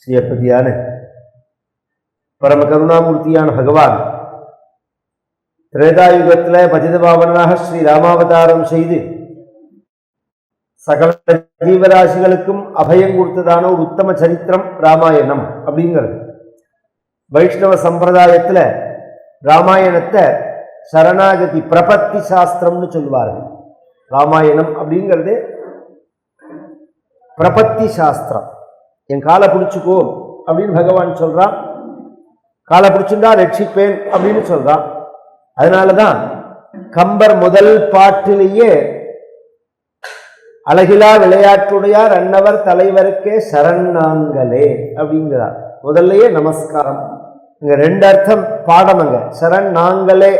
ஸ்ரீயப்பதியான பரம கருணாமூர்த்தியான பகவான் திரேதாயுகத்தில் பதித பாவனாக ஸ்ரீ ராமாவதாரம் செய்து சகல ஜீவராசிகளுக்கும் அபயம் கொடுத்ததான ஒரு உத்தம சரித்திரம் ராமாயணம் அப்படிங்கிறது. வைஷ்ணவ சம்பிரதாயத்தில் ராமாயணத்தை சரணாகதி பிரபத்தி சாஸ்திரம்னு சொல்லுவார்கள். ராமாயணம் அப்படிங்கிறது பிரபத்தி சாஸ்திரம். என் காலை பிடிச்சுக்கோ அப்படின்னு பகவான் சொல்றான். காலை பிடிச்சுட்டா ரட்சிப்பேன் அப்படின்னு சொல்றான். அதனாலதான் கம்பர் முதல் பாட்டிலேயே அழகிலா விளையாட்டுடையார் அன்னவர் தலைவருக்கே சரணாங்களே அப்படிங்கிறார். முதல்லையே நமஸ்காரம். இங்க ரெண்டு அர்த்தம் பாடமங்க. சரண் நாங்களே,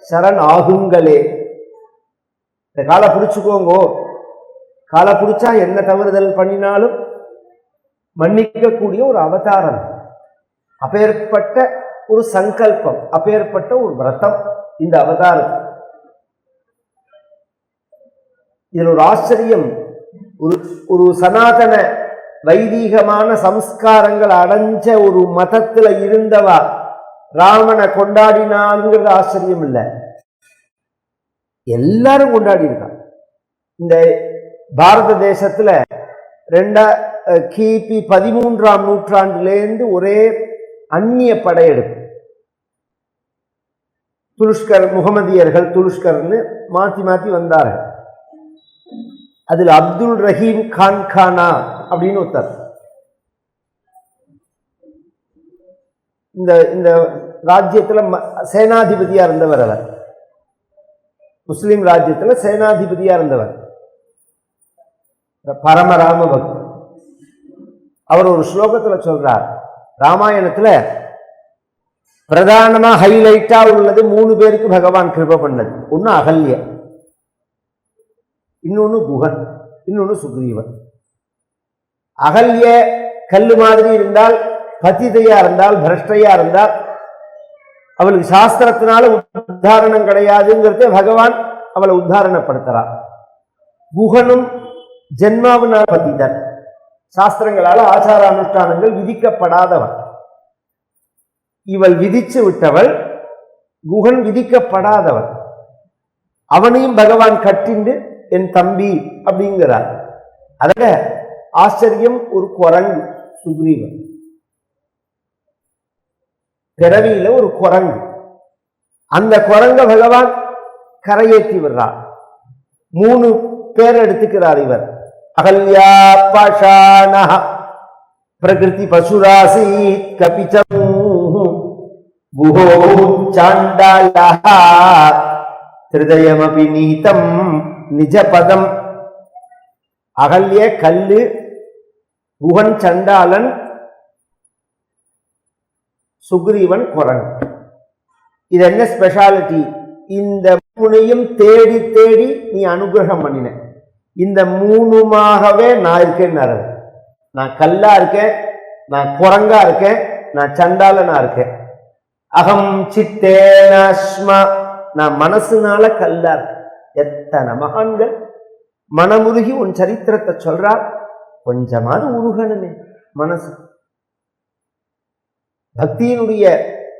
சரண் ஆகுங்களே. இந்த காலை பிடிச்சுக்கோங்கோ. காலை பிடிச்சா என்ன தவறுதல் பண்ணினாலும் மன்னிக்கக்கூடிய ஒரு அவதாரம், அப்பேற்பட்ட ஒரு சங்கல்பம், அப்பேற்பட்ட ஒரு விரதம் இந்த அவதாரம். இதில் ஒரு ஆச்சரியம், ஒரு சனாதன வைதீகமான சம்ஸ்காரங்கள் அடைஞ்ச ஒரு மதத்துல இருந்தவா ராமனை கொண்டாடினாங்கிறது ஆச்சரியம் இல்லை. எல்லாரும் கொண்டாடி இருக்காங்க. இந்த பாரத தேசத்துல கிபி 13ஆம் நூற்றாண்டிலேருந்து ஒரே அந்நிய படையெடுப்பு. துலுஷ்கர், முகமதியர்கள் துலுஷ்கர்னு மாத்தி மாத்தி வந்தார்கள். அதுல அப்துல் ரஹீம் கான்கானா அப்படின்னு ஒருத்தர் இந்த ராஜ்யத்துல சேனாதிபதியா இருந்தவர். அவர் முஸ்லிம் ராஜ்யத்துல சேனாதிபதியா இருந்தவர், பரமராம பக்தர். அவர் ஒரு ஸ்லோகத்துல சொல்றார், ராமாயணத்துல பிரதானமா ஹைலைட்டா உள்ளது 3 பேருக்கு பகவான் கிருபை பண்ணது. ஒன்னு அகல்ய, இன்னொன்னு குஹன், இன்னொன்னு சுக்ரீவன். அகல்ய கல்லு மாதிரி இருந்தால், பதிதையா இருந்தால், பிரஷ்டையா இருந்தால், அவளுக்கு சாஸ்திரத்தினால உத்தாரணம் கிடையாதுங்கிறத பகவான் அவளை உத்தாரணப்படுத்துறார். குஹனும் ஜென்மாவினால பதிதன், சாஸ்திரங்களால ஆச்சார அனுஷ்டானங்கள் விதிக்கப்படாதவன். இவள் விதிச்சு விட்டவள். குஹன் விதிக்கப்படாதவன். அவனையும் பகவான் கட்டிண்டு என் தம்பி அப்படிங்கிறார். அதோட ஆச்சரியம், ஒரு குரங்கு சுக்ரீவன், பிறவியில ஒரு குரங்கு. அந்த குரங்க பகவான் கரையேற்றி விடுறார். 3 பேர் எடுத்துக்கிறார் இவர். அகல்யா பாஷாண பிரகிருதி பசுராசி கபிச்சம் குஹோ சாண்டாலஹ ஹிருதயமபி நீதம் நிஜபதம். அகல்ய கல்லு, குஹன் சண்டாளன், சுக்ரீவன் குரங்கு. இது என்ன ஸ்பெஷாலிட்டி? இந்த 3ஐயும் தேடி தேடி நீ அனுகிரகம் பண்ணின. இந்த 3மாகவே நான் இருக்கேன்னு. நான் கல்லா இருக்கேன், நான் குரங்கா இருக்கேன், நான் சண்டாளனா இருக்கேன். அகம் சித்தேனாஸ்மா, நான் மனசுனால கல்லா இருக்கேன். எத்தனை மகான்கள் மனமுருகி உன் சரித்திரத்தை சொல்றார். கொஞ்சமாவது உருகணுமே மனசு. பக்தியினுடைய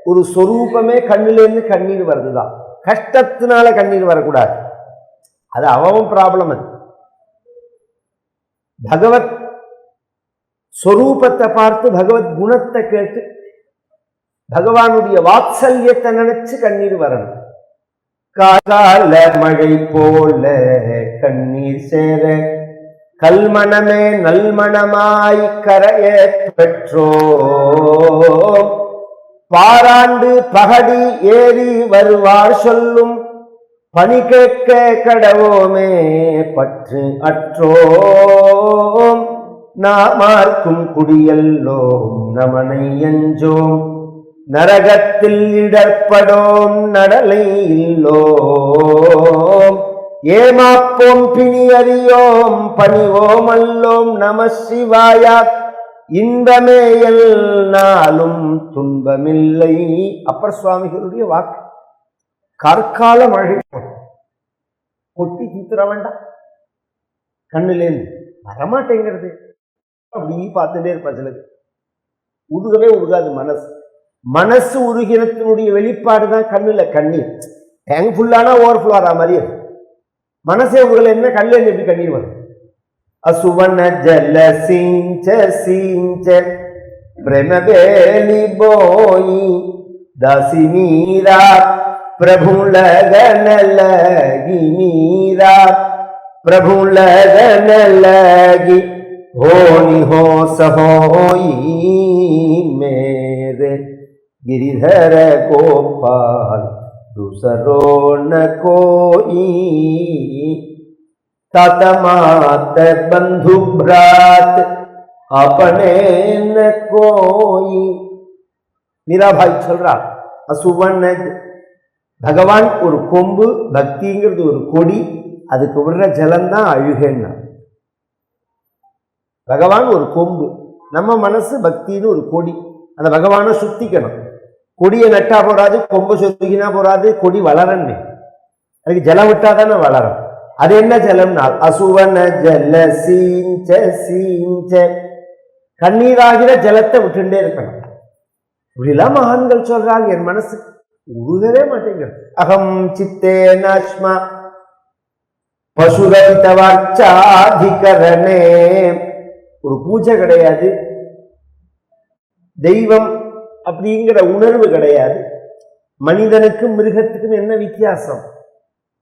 ஒரு சொரூபமே கண்ணிலிருந்து கண்ணீர் வருதுதான். கஷ்டத்தினால கண்ணீர் வரக்கூடாது, அது அவன் ப்ராப்ளம். அது பகவத் சொரூபத்தை பார்த்து, பகவத் குணத்தை கேட்டு, பகவானுடைய வாத்சல்யத்தை நினைச்சு கண்ணீர் வரணும். கால மழை போல கண்ணீர் சேர கல்மணமே நல்மணமாய் கரைய பெற்றோ பாராண்டு பகடி ஏறி வருவார் சொல்லும் பணி கேட்க கடவோமே பற்று அற்றோம் நாமார்க்கும் குடியல்லோம் நமனை எஞ்சோம் நரகத்தில் இடர்படோம் நடலை இல்லோம் ஏமாப்போம் பிணி அறியோம் பணிவோம் அல்லோம் நம சிவாயா இன்பமேயல் நாளும் துன்பமில்லை. அப்பர் சுவாமிகளுடைய வாக்கு. கற்கால மழை கொட்டி தீத்துற வேண்டாம், கண்ணுலேருந்து வரமாட்டேங்கிறது. அப்படி பார்த்துட்டே இருப்பா. சிலது உருகவே உருகாது மனசு. மனசு உருகினத்தினுடைய வெளிப்பாடு தான் கண்ணுல கண்ணீர். டேங்க் ஃபுல்லானா ஓவர் ஃப்ளோ ஆகிற மாதிரி அது. மனசே உருகல என்ன கண்ணில் எப்படி கண்ணீர் வரும்? அசுவன ஜல சிஞ்ச சிஞ்ச பிரேம வேலி போயி दासी मीरा प्रभु लगन लगी मीरा प्रभु लगन लगी होनी हो सहोई मेरे गिरिधर गोपाल दूसरो न कोई तात मात बंधु भ्रात अपने न कोई. மீராபாய் சொல்றா, அசுவன் பகவான் ஒரு கொம்பு, பக்திங்கிறது ஒரு கொடி, அதுக்கு விடுற ஜலம்தான் அழுகன்னா. பகவான் ஒரு கொம்பு, நம்ம மனசு பக்தின்னு ஒரு கொடி. அந்த பகவானை சுத்திக்கணும். கொடியை நட்டா போறாது, கொம்பை சொத்திக்கினா போறாது, கொடி வளரன்னு. அதுக்கு ஜலம் விட்டா தானே வளரும். அது என்ன ஜலம்னா அசுவன ஜல சீஞ்ச சீஞ்ச, கண்ணீராகிற ஜலத்தை விட்டுட்டே இருக்கணும். இப்படிலாம் மகான்கள் சொல்றாங்க. என் மனசு உருகவே மாட்டேங்கிறது. அகம் சித்தே நாஷ்மா பசுரவிதவாச்சாதிகரணே. ஒரு பூஜை கிடையாது, தெய்வம் அப்படிங்கிற உணர்வு கிடையாது. மனிதனுக்கும் மிருகத்துக்கும் என்ன வித்தியாசம்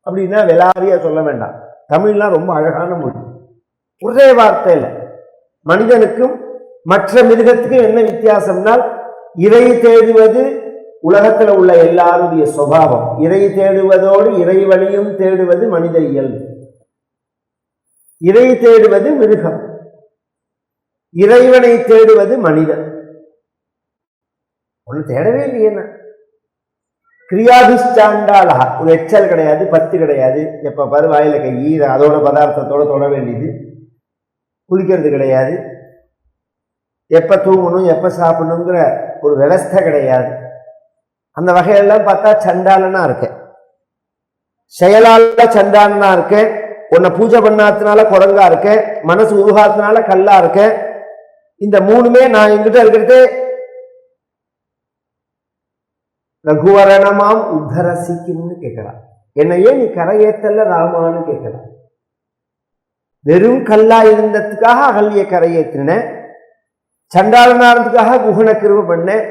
அப்படின்னா வெளாரியா சொல்ல வேண்டாம். தமிழ்லாம் ரொம்ப அழகான மொழி. ஒரே வார்த்தையில் மனிதனுக்கும் மற்ற மிருகத்துக்கும் என்ன வித்தியாசம்னால், இறை தேடுவது உலகத்தில் உள்ள எல்லாருடைய சுபாவம். இறை தேடுவதோடு இறைவனையும் தேடுவது மனித இயல்பு. இறை தேடுவது மிருகம், இறைவனை தேடுவது மனிதன். ஒன்று தேடவே இல்லையே. கிரியாபிஷ்டாண்டாளா, ஒரு எச்சல் கிடையாது, பத்து கிடையாது. எப்ப பாரு வாயில கை, அதோட பதார்த்தத்தோட தொட வேண்டியது. குளிக்கிறது கிடையாது. எப்ப தூங்கணும் எப்ப சாப்பிடணுங்கிற ஒரு விவஸ்தை கிடையாது. அந்த வகையெல்லாம் பார்த்தா சண்டாளனா இருக்கேன், செயலால சண்டாளனா இருக்கேன். உன்னை பூஜை பண்ணாதனால குரங்கா இருக்கேன், மனசு உருகாத்தினால கல்லா இருக்கேன். இந்த மூணுமே நான் எங்கிட்ட இருக்கிறது ரகுவரணமாம் உத்தரசிக்கும்னு கேட்கிறான். என்னையே நீ கரையேத்தல்ல ராமான்னு கேட்கிறான். வெறும் கல்லா இருந்ததுக்காக அகல்ய கரையேற்றின, சண்டாளனாரத்துக்காக குஹனை கிருப பண்ணேன்,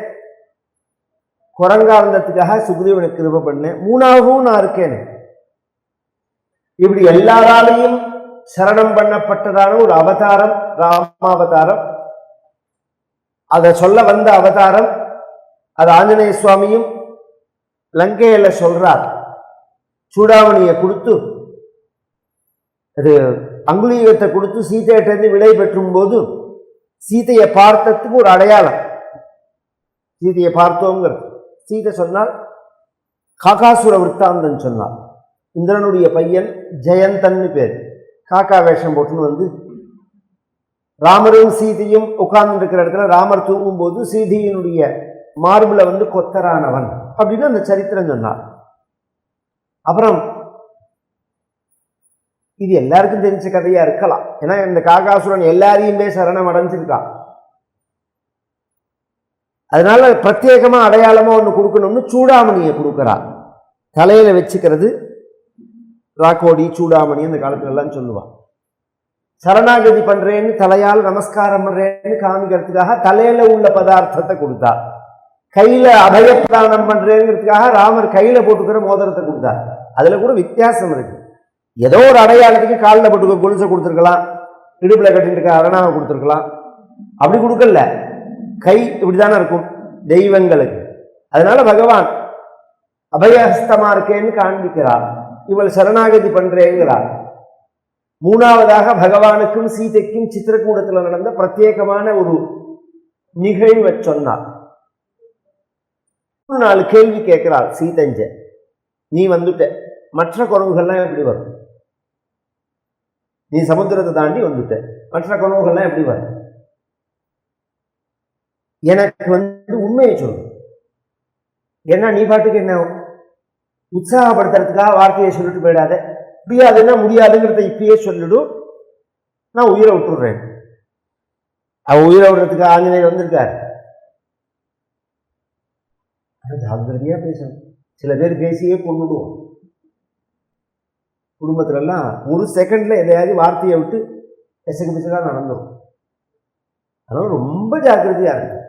குரங்கா இருந்ததுக்காக சுக்ரீவனை கிருப பண்ணேன். மூணாகவும் நான் இருக்கேன். இப்படி எல்லாராலையும் சரணம் பண்ணப்பட்டதான ஒரு அவதாரம் ராமாவதாரம். அதை சொல்ல வந்த அவதாரம். அது ஆஞ்சநேய சுவாமியும் லங்கையில சொல்றார். சூடாமணியை கொடுத்து, அது அங்குலீகத்தை கொடுத்து சீதையிட்டிருந்து விடை பெற்றும் போது சீதையை பார்த்ததுக்கு ஒரு அடையாளம். சீதையை பார்த்தோங்கிறது. சீதை சொன்னால் காகாசுர விற்த்தாந்தன் சொன்னார். இந்திரனுடைய பையன் ஜெயந்தன்னு பேர். காக்கா வேஷம் போட்டுன்னு வந்து ராமரும் சீதையும் உட்கார்ந்து இருக்கிற இடத்துல ராமர் தூங்கும் போது சீதையினுடைய மார்புல வந்து கொத்தரானவன் அப்படின்னு அந்த சரித்திரம் சொன்னார். அப்புறம் இது எல்லாருக்கும் தெரிஞ்ச கதையா இருக்கலாம். ஏன்னா இந்த காகாசுரன் எல்லாரையுமே சரணம் அடைஞ்சிருக்கான். அதனால பிரத்யேகமா அடையாளமா ஒண்ணு கொடுக்கணும்னு சூடாமணியை கொடுக்கிறார். தலையில வச்சுக்கிறது ராக்கோடி சூடாமணி அந்த காலத்துல எல்லாம் சொல்லுவான். சரணாகதி பண்றேன்னு தலையால் நமஸ்காரம் பண்றேன்னு காமிக்கிறதுக்காக தலையில உள்ள பதார்த்தத்தை கொடுத்தார். கையில அபயப்பிராணம் பண்றேங்கிறதுக்காக ராமர் கையில போட்டுக்கிற மோதிரத்தை கொடுத்தார். அதுல கூட வித்தியாசம் இருக்கு. ஏதோ ஒரு அடையாளத்துக்கு காலில் போட்டுக்க கொலுசை கொடுத்துருக்கலாம், இடுப்புல கட்டிட்டு இருக்க அரணாவை கொடுத்துருக்கலாம். அப்படி கொடுக்கல, கை இப்படிதானே இருக்கும் தெய்வங்களுக்கு. அதனால பகவான் அபயஹஸ்தமா இருக்கேன்னு காண்பிக்கிறார். இவள் சரணாகதி பண்றேங்கிறார். மூணாவதாக பகவானுக்கும் சீதைக்கும் சித்திரக்கூடத்தில் நடந்த பிரத்யேகமான ஒரு நிகழ்வை சொன்னார். 4 கேள்வி கேட்கிறாள் சீதஞ்ச. நீ வந்துட்ட, மற்ற குரங்குகள்லாம் எப்படி வரும்? நீ சமுத்திரத்தை தாண்டி வந்துட்ட, மற்ற குரங்குகள்லாம் எப்படி வரும்? எனக்கு உண்மையை சொல்லு. ஏன்னா நீ பாட்டுக்கு என்ன உற்சாகப்படுத்துறதுக்காக வார்த்தையை சொல்லிட்டு போயிடாத. முடியாதுன்னா முடியாதுங்கிறத இப்பயே சொல்லிடும், நான் உயிரை விட்டுடுறேன். அவ உயிரை விடுறதுக்கு ஆஞ்சநேயர் வந்திருக்கார். ஆனால் ஜாக்கிரதையாக பேசணும். சில பேர் பேசியே கொண்டுடுவோம். குடும்பத்திலலாம் ஒரு செகண்டில் எதையாவது வார்த்தையை விட்டு எசகு பிசகாக நடந்துடும். அதனால் ரொம்ப ஜாக்கிரதையாக இருக்கு.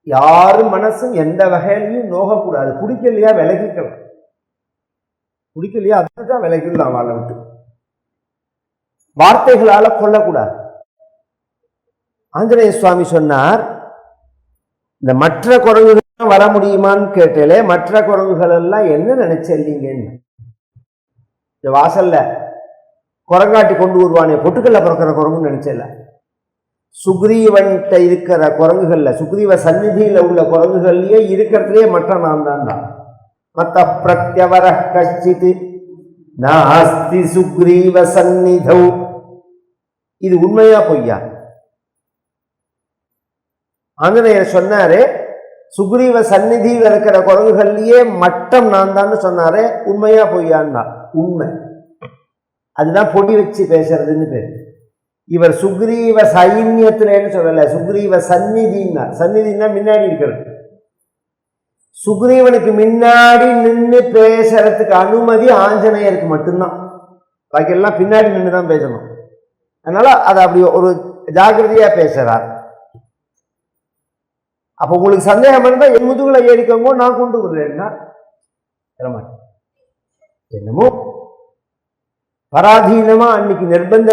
யாரும் மனசும் எந்த வகையிலையும் நோகக்கூடாது. பிடிக்கலையா விலகிக்கலாம், பிடிக்கலையா அதுதான் விலகிடலாம். வாழ விட்டு வார்த்தைகளால கொல்லக்கூடாது. ஆஞ்சநேய சுவாமி சொன்னார், இந்த மற்ற குரங்குகள் வர முடியுமான்னு கேட்டலே, மற்ற குரங்குகள் எல்லாம் என்ன நினைச்சீங்கன்னு, இந்த வாசல்ல குரங்காட்டி கொண்டு வருவானே பொட்டுக்கல்ல பிறக்கிற குரங்குன்னு நினைச்சல. சுக்ரீவன்கிட்ட இருக்கிற குரங்குகள்ல, சுக்ரீவ சந்நிதியில உள்ள குரங்குகள்லயே இருக்கிறதுலயே மற்ற நான் தான். மத்த பிரத்யவர கச்சித் நாஸ்தி சுக்ரீவ சந்நிதௌ. இது உண்மையா பொய்யா? ஆஞ்சநேயர் சொன்னாரு, சுக்ரீவ சந்நிதியில் இருக்கிற குரங்குகள்லயே மட்டம் நான் தான் சொன்னாரே, உண்மையா பொய்யான்னா? உண்மை. அதுதான் பொடி வச்சு பேசுறதுன்னு பேர். இவர் சுக்ரீவ சைன்யத்திலேன்னு சொல்லல, சுக்ரீவ சந்நிதினா. சந்நிதினா முன்னாடி இருக்கிறது. சுக்ரீவனுக்கு முன்னாடி நின்று பேசுறதுக்கு அனுமதி ஆஞ்சநேயருக்கு மட்டும்தான். பாக்கி எல்லாம் பின்னாடி நின்று தான் பேசணும். அதனால அதை அப்படி ஒரு ஜாகிரதையா பேசுறார். அப்ப உங்களுக்கு சந்தேகம் இருந்தா என் முதுகுல ஏறிக்கோங்க, நான் கொண்டு விடுறேன்னா என்னமோ பராதீனமா அன்னைக்கு நிர்பந்த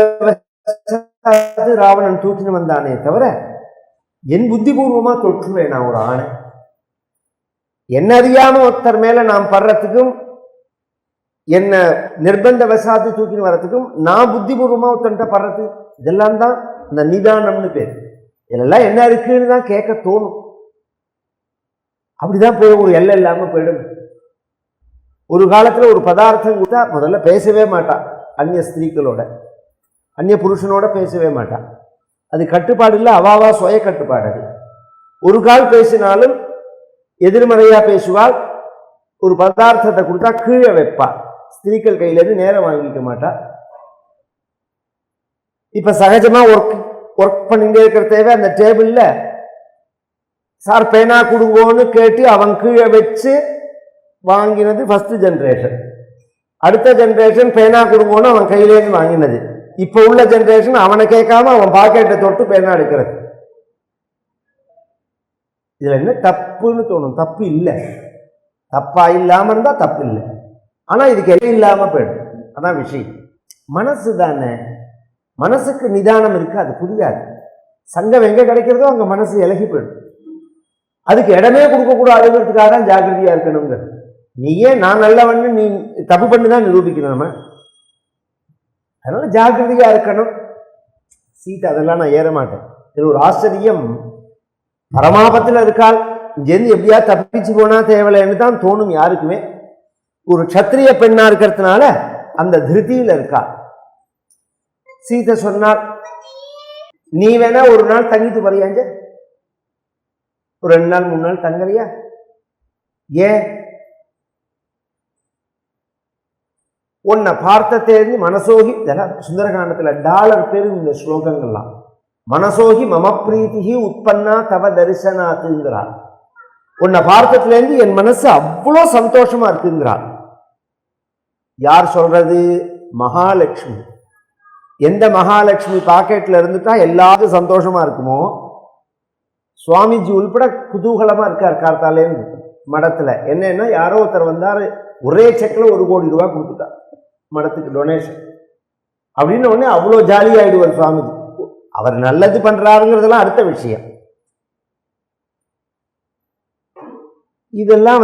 ராவணன் தூக்கின்னு வந்தானே தவிர என் புத்திபூர்வமா தொற்றுவேன் நான் ஒரு ஆணை. என்ன அறியாம ஒருத்தர் மேல நான் படுறதுக்கும், என்ன நிர்பந்த வசாத்து தூக்கின்னு வர்றதுக்கும், நான் புத்திபூர்வமா ஒருத்தன்ட்ட படுறது, இதெல்லாம் தான் இந்த நிதானம்னு பேர். இதெல்லாம் என்ன இருக்குன்னு தான் கேட்க தோணும். அப்படிதான் போய் ஒரு எல்லை இல்லாம போயிடும். ஒரு காலத்துல ஒரு பதார்த்தம் கொடுத்தா முதல்ல பேசவே மாட்டான், அந்நிய ஸ்திரீகளோட அந்நிய புருஷனோட பேசவே மாட்டான். அது கட்டுப்பாடு இல்லை, அவாவா சுய கட்டுப்பாடு. அது ஒரு கால் பேசினாலும் எதிர்மறையா பேசுவாள். ஒரு பதார்த்தத்தை கொடுத்தா கீழே வைப்பா, ஸ்திரீகள் கையில இருந்து நேரம் வாங்கிக்க மாட்டா. இப்ப சகஜமா ஒர்க் பண்ணிட்டே இருக்கிற தேவை. அந்த டேபிள்ல சார் பேனா கொடுங்கோன்னு கேட்டு அவன் கீழே வச்சு வாங்கினது ஃபர்ஸ்ட் ஜென்ரேஷன். அடுத்த ஜென்ரேஷன் பேனா கொடுங்கோன்னு அவன் கையிலேருந்து வாங்கினது. இப்ப உள்ள ஜென்ரேஷன் அவனை கேட்காம அவன் பாக்கெட்டை தொட்டு பேனா எடுக்கிறது. இதுல என்ன தப்புன்னு தோணும்? தப்பு இல்லை. தப்பா இல்லாம இருந்தா தப்பு இல்லை. ஆனா இதுக்கு எல்லாம் இல்லாம போயிடும். அதான் விஷயம். மனசு தானே, மனசுக்கு நிதானம் இருக்கு, அது புரியாது. சங்கம் எங்க கிடைக்கிறதோ அங்க மனசு இலகி போயிடும். அதுக்கு இடமே கொடுக்க கூடாதுங்கிறதுக்காக தான் ஜாக்கிரதையா இருக்கணுங்க. நீயே நான் நல்லவன்னு நீ தப்பு பண்ணிதான் நிரூபிக்கணும் நம்ம. அதனால ஜாக்கிரதையா இருக்கணும். சீட்டை அதெல்லாம் நான் ஏற மாட்டேன். இது ஒரு ஆச்சரியம். பரமாபத்தில் இருக்காள், இங்கேருந்து எப்படியா தப்பிச்சு போனா தேவையில்லைன்னு தான் தோணும் யாருக்குமே. ஒரு க்ஷத்திரிய பெண்ணா இருக்கிறதுனால அந்த திருப்தியில இருக்கா. சீதை சொன்னாள், நீ வேணா ஒரு நாள் தங்கிட்டு வரையாஞ்ச, ஒரு 2 நாள் 3 நாள் தங்கலையா? ஏன்? உன்னை பார்த்த தெரிஞ்சு மனசோகி, இதெல்லாம் சுந்தரகாண்டத்துல டாலர் பேரும் இந்த ஸ்லோகங்கள்லாம். மனசோகி மம பிரீத்தி உற்பன்னா தவ தரிசனாத்துங்கிறார். உன்னை பார்த்ததுலேருந்து என் மனசு அவ்வளோ சந்தோஷமா இருக்குங்கிறார். யார் சொல்றது? மகாலட்சுமி. எந்த மகாலட்சுமி பாக்கெட்ல இருந்துட்டா எல்லாருக்கும் சந்தோஷமா இருக்குமோ, சுவாமிஜி உள்பட குதூகலமா இருக்கார் கார்த்தாலேருந்து மடத்துல. என்னன்னா, யாரோ ஒருத்தர் வந்தாரு, ஒரே செக்ல 1 கோடி ரூபாய் கொடுத்துட்டா மடத்துக்கு டொனேஷன் அப்படின்னு உடனே அவ்வளோ ஜாலியாயிடுவார் சுவாமிஜி. அவர் நல்லது பண்றாருங்கிறதெல்லாம் அடுத்த விஷயம். இதெல்லாம்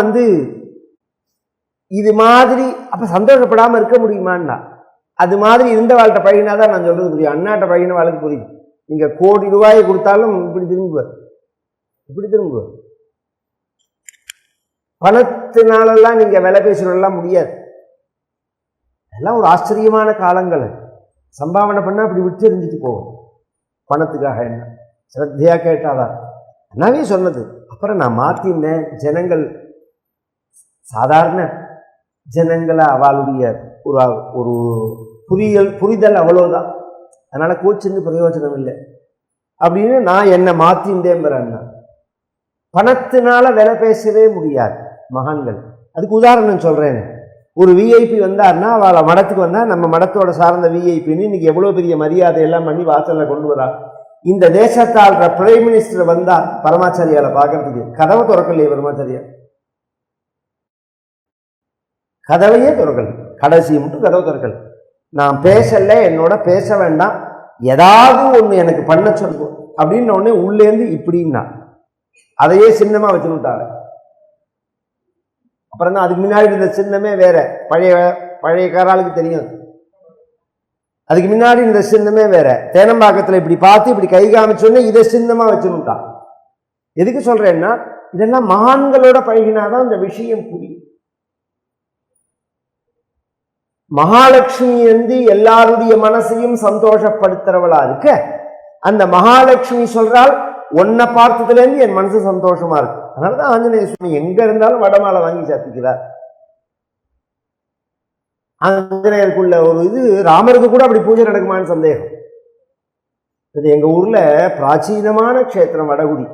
இது மாதிரி அப்ப சந்தோஷப்படாம இருக்க முடியுமான்னா, அது மாதிரி இருந்த வாழ்க்கை பழகினாதான் நான் சொல்றது புரியும். அண்ணாட்ட பழகின வாழ்க்கை புரியும். நீங்க 1 கோடி ரூபாயை கொடுத்தாலும் இப்படி திரும்புவார், இப்படி திரும்புவார். பணத்தினாலெல்லாம் நீங்க விலை பேசுறதெல்லாம் முடியாது. எல்லாம் ஒரு ஆச்சரியமான காலங்கள். சம்பாவனை பண்ணா அப்படி விட்டு எரிஞ்சிட்டு போகும். பணத்துக்காக என்ன ஸ்ரத்தையா கேட்டாதான் என்னவே சொன்னது. அப்புறம் நான் மாத்தினேன். ஜனங்கள் சாதாரண ஜனங்களை அவளுடைய ஒரு புரிதல் அவ்வளோதான். அதனால கோச்சிருந்து பிரயோஜனம் இல்லை அப்படின்னு நான் என்னை மாத்தின்றேன். பணத்தினால விலை பேசவே முடியாது மகான்கள். அதுக்கு உதாரணம் சொல்றேன். ஒரு விஐபி வந்தார்னா அவளை மடத்துக்கு வந்தா நம்ம மடத்தோட சார்ந்த விஐபின்னு இன்னைக்கு எவ்வளவு பெரிய மரியாதை எல்லாம் பண்ணி வாசல்ல கொண்டு வரா. இந்த தேசத்தால் பிரைம் மினிஸ்டர் வந்தா பரமாச்சாரியால பாக்குறதுக்கு கதவை திறக்கலையே. பரமாச்சாரியா கதவையே திறக்கல, கடைசி மட்டும் கதவை திறக்கல. நான் பேசல, என்னோட பேச வேண்டாம், ஏதாவது ஒண்ணு எனக்கு பண்ண சொல்லுவோம் அப்படின்னு உடனே உள்ளேந்து இப்படின்னா அதையே சின்னமா வச்சுட்டாங்க. அப்புறம் தான் அதுக்கு முன்னாடி இருந்த சின்னமே வேற, பழைய காராளுக்கு தெரியும். அதுக்கு முன்னாடி இந்த சின்னமே வேற. தேனம்பாக்கத்தில் இப்படி பார்த்து இப்படி கை காமிச்சோன்னே இதை சின்னமா வச்சுட்டான். எதுக்கு சொல்றேன்னா இதெல்லாம் மகான்களோட பழகினாதான் இந்த விஷயம் புரியும். மகாலட்சுமி எல்லாருடைய மனசையும் சந்தோஷப்படுத்துறவளா இருக்க, அந்த மகாலட்சுமி சொல்றாள் உன்னை பார்த்ததுல இருந்து என் மனசு சந்தோஷமா இருக்கு. அதனாலதான் ஆஞ்சநேய சுவாமி எங்க இருந்தாலும் வடமாலை வாங்கி சாத்திக்கிறார். ஆஞ்சநேயருக்குள்ள ஒரு இது, ராமருக்கு கூட அப்படி பூஜை நடக்குமான்னு சந்தேகம். இது எங்க ஊர்ல பிராச்சீனமான க்ஷேத்திரம் வடகுடி.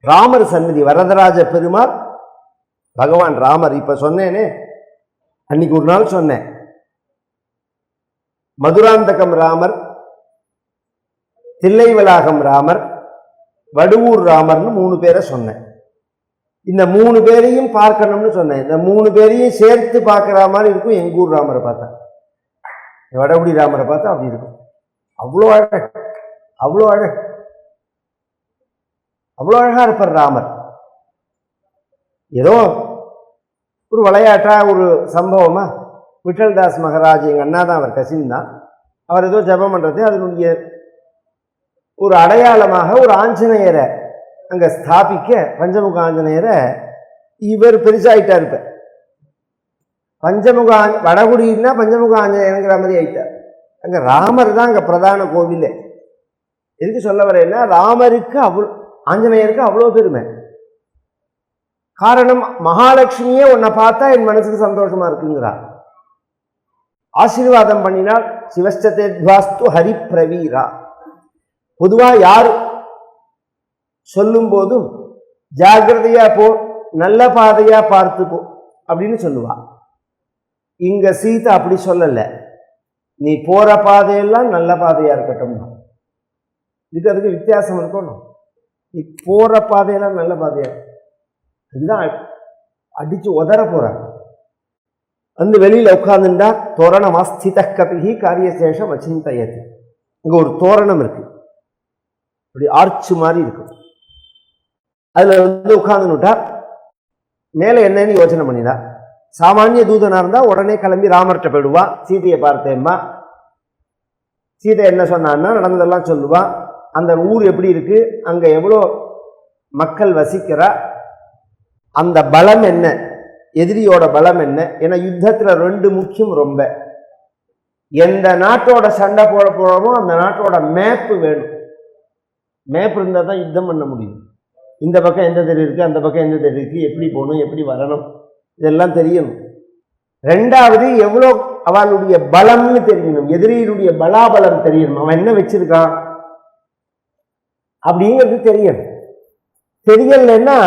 ராமர் சந்நிதி, வரதராஜ பெருமாள் பகவான் ராமர். இப்ப சொன்னேனே, அன்னைக்கு ஒரு நாள் சொன்னேன், மதுராந்தகம் ராமர், தில்லைவளாகம் ராமர், வடுவூர் ராமர்னு 3 பேரை சொன்னேன். இந்த 3 பேரையும் பார்க்கணும்னு சொன்னேன். இந்த 3 பேரையும் சேர்த்து பார்க்கிற மாதிரி இருக்கும் எங்க ஊர் ராமரை பார்த்தா. வடகுடி ராமரை பார்த்தா அப்படி இருக்கும். அவ்வளோ அழகு, அவ்வளோ அழகு, அவ்வளோ அழகா இருப்பார் ராமர். ஏதோ ஒரு விளையாட்டா ஒரு சம்பவமா, விட்டல்தாஸ் மகாராஜ் எங்க அண்ணா தான், அவர் கசின் தான். அவர் ஏதோ ஜபம் பண்றது, அதனுடைய ஒரு அடையாளமாக ஒரு ஆஞ்சநேயரை அங்க ஸ்தாபிக்க, பஞ்சமுக ஆஞ்சநேயரை இவர் பெருசாயிட்டா இருப்ப. பஞ்சமுக வடகுடின்னா பஞ்சமுக ஆஞ்சநேயருங்கிற மாதிரி ஆயிட்டார். அங்க ராமர் தான் அங்க பிரதான கோவில். எதுக்கு சொல்ல வரேன்னா, ராமருக்கு ஆஞ்சநேயருக்கு அவ்வளோ பெருமை. காரணம், மகாலட்சுமியே உன்னை பார்த்தா என் மனசுக்கு சந்தோஷமா இருக்குங்கிறார். ஆசீர்வாதம் பண்ணினால் சிவஸ்தேத்வாஸ்து ஹரி பிரவீரா. பொதுவா யார் சொல்லும் போதும் ஜாகிரதையா போ, நல்ல பாதையா பார்த்து போ அப்படின்னு சொல்லுவா. இங்க சீதா அப்படி சொல்லல, நீ போற பாதையெல்லாம் நல்ல பாதையா இருக்கட்டும். இதுக்கு அதுக்கு வித்தியாசம் இருக்கணும். நீ போற பாதையெல்லாம் நல்ல பாதையா, இதுதான் அடிச்சு உதற போறாங்க. வந்து வெளியில உட்கார்ந்துட்டா தோரணம் அஸ்தித கபிகி காரியசேஷம் அச்சிந்தயது. இங்க ஒரு தோரணம் இருக்கு, அப்படி ஆர்ச்சு மாதிரி இருக்கும். அதுல வந்து உட்கார்ந்துட்டா மேல என்னன்னு யோசனை பண்ணினா, சாமானிய தூதனா இருந்தா உடனே கிளம்பி ராமர்கிட்ட போயிடுவா. சீதையை பார்த்தேம்மா, சீதை என்ன சொன்னான்னா நடந்ததெல்லாம் சொல்லுவா. அந்த ஊர் எப்படி இருக்கு, அங்க எவ்வளோ மக்கள் வசிக்கிறா, அந்த பலம் என்ன, எதிரியோட பலம் என்ன. ஏன்னா யுத்தத்துல 2 முக்கியம் ரொம்ப. எந்த நாட்டோட சண்டை போட போறோமோ அந்த நாட்டோட மேப்பு வேணும். மேப் இருந்தால் தான் யுத்தம் பண்ண முடியும். இந்த பக்கம் எந்த தெரு இருக்கு, அந்த பக்கம் எந்த தெரு இருக்கு, எப்படி போகணும், எப்படி வரணும், இதெல்லாம் தெரியணும். 2வது எவ்வளோ அவளுடைய பலம்னு தெரியணும், எதிரியினுடைய பலாபலம் தெரியணும், அவன் என்ன வச்சிருக்கான் அப்படிங்கிறது தெரியணும். தெரியலன்னா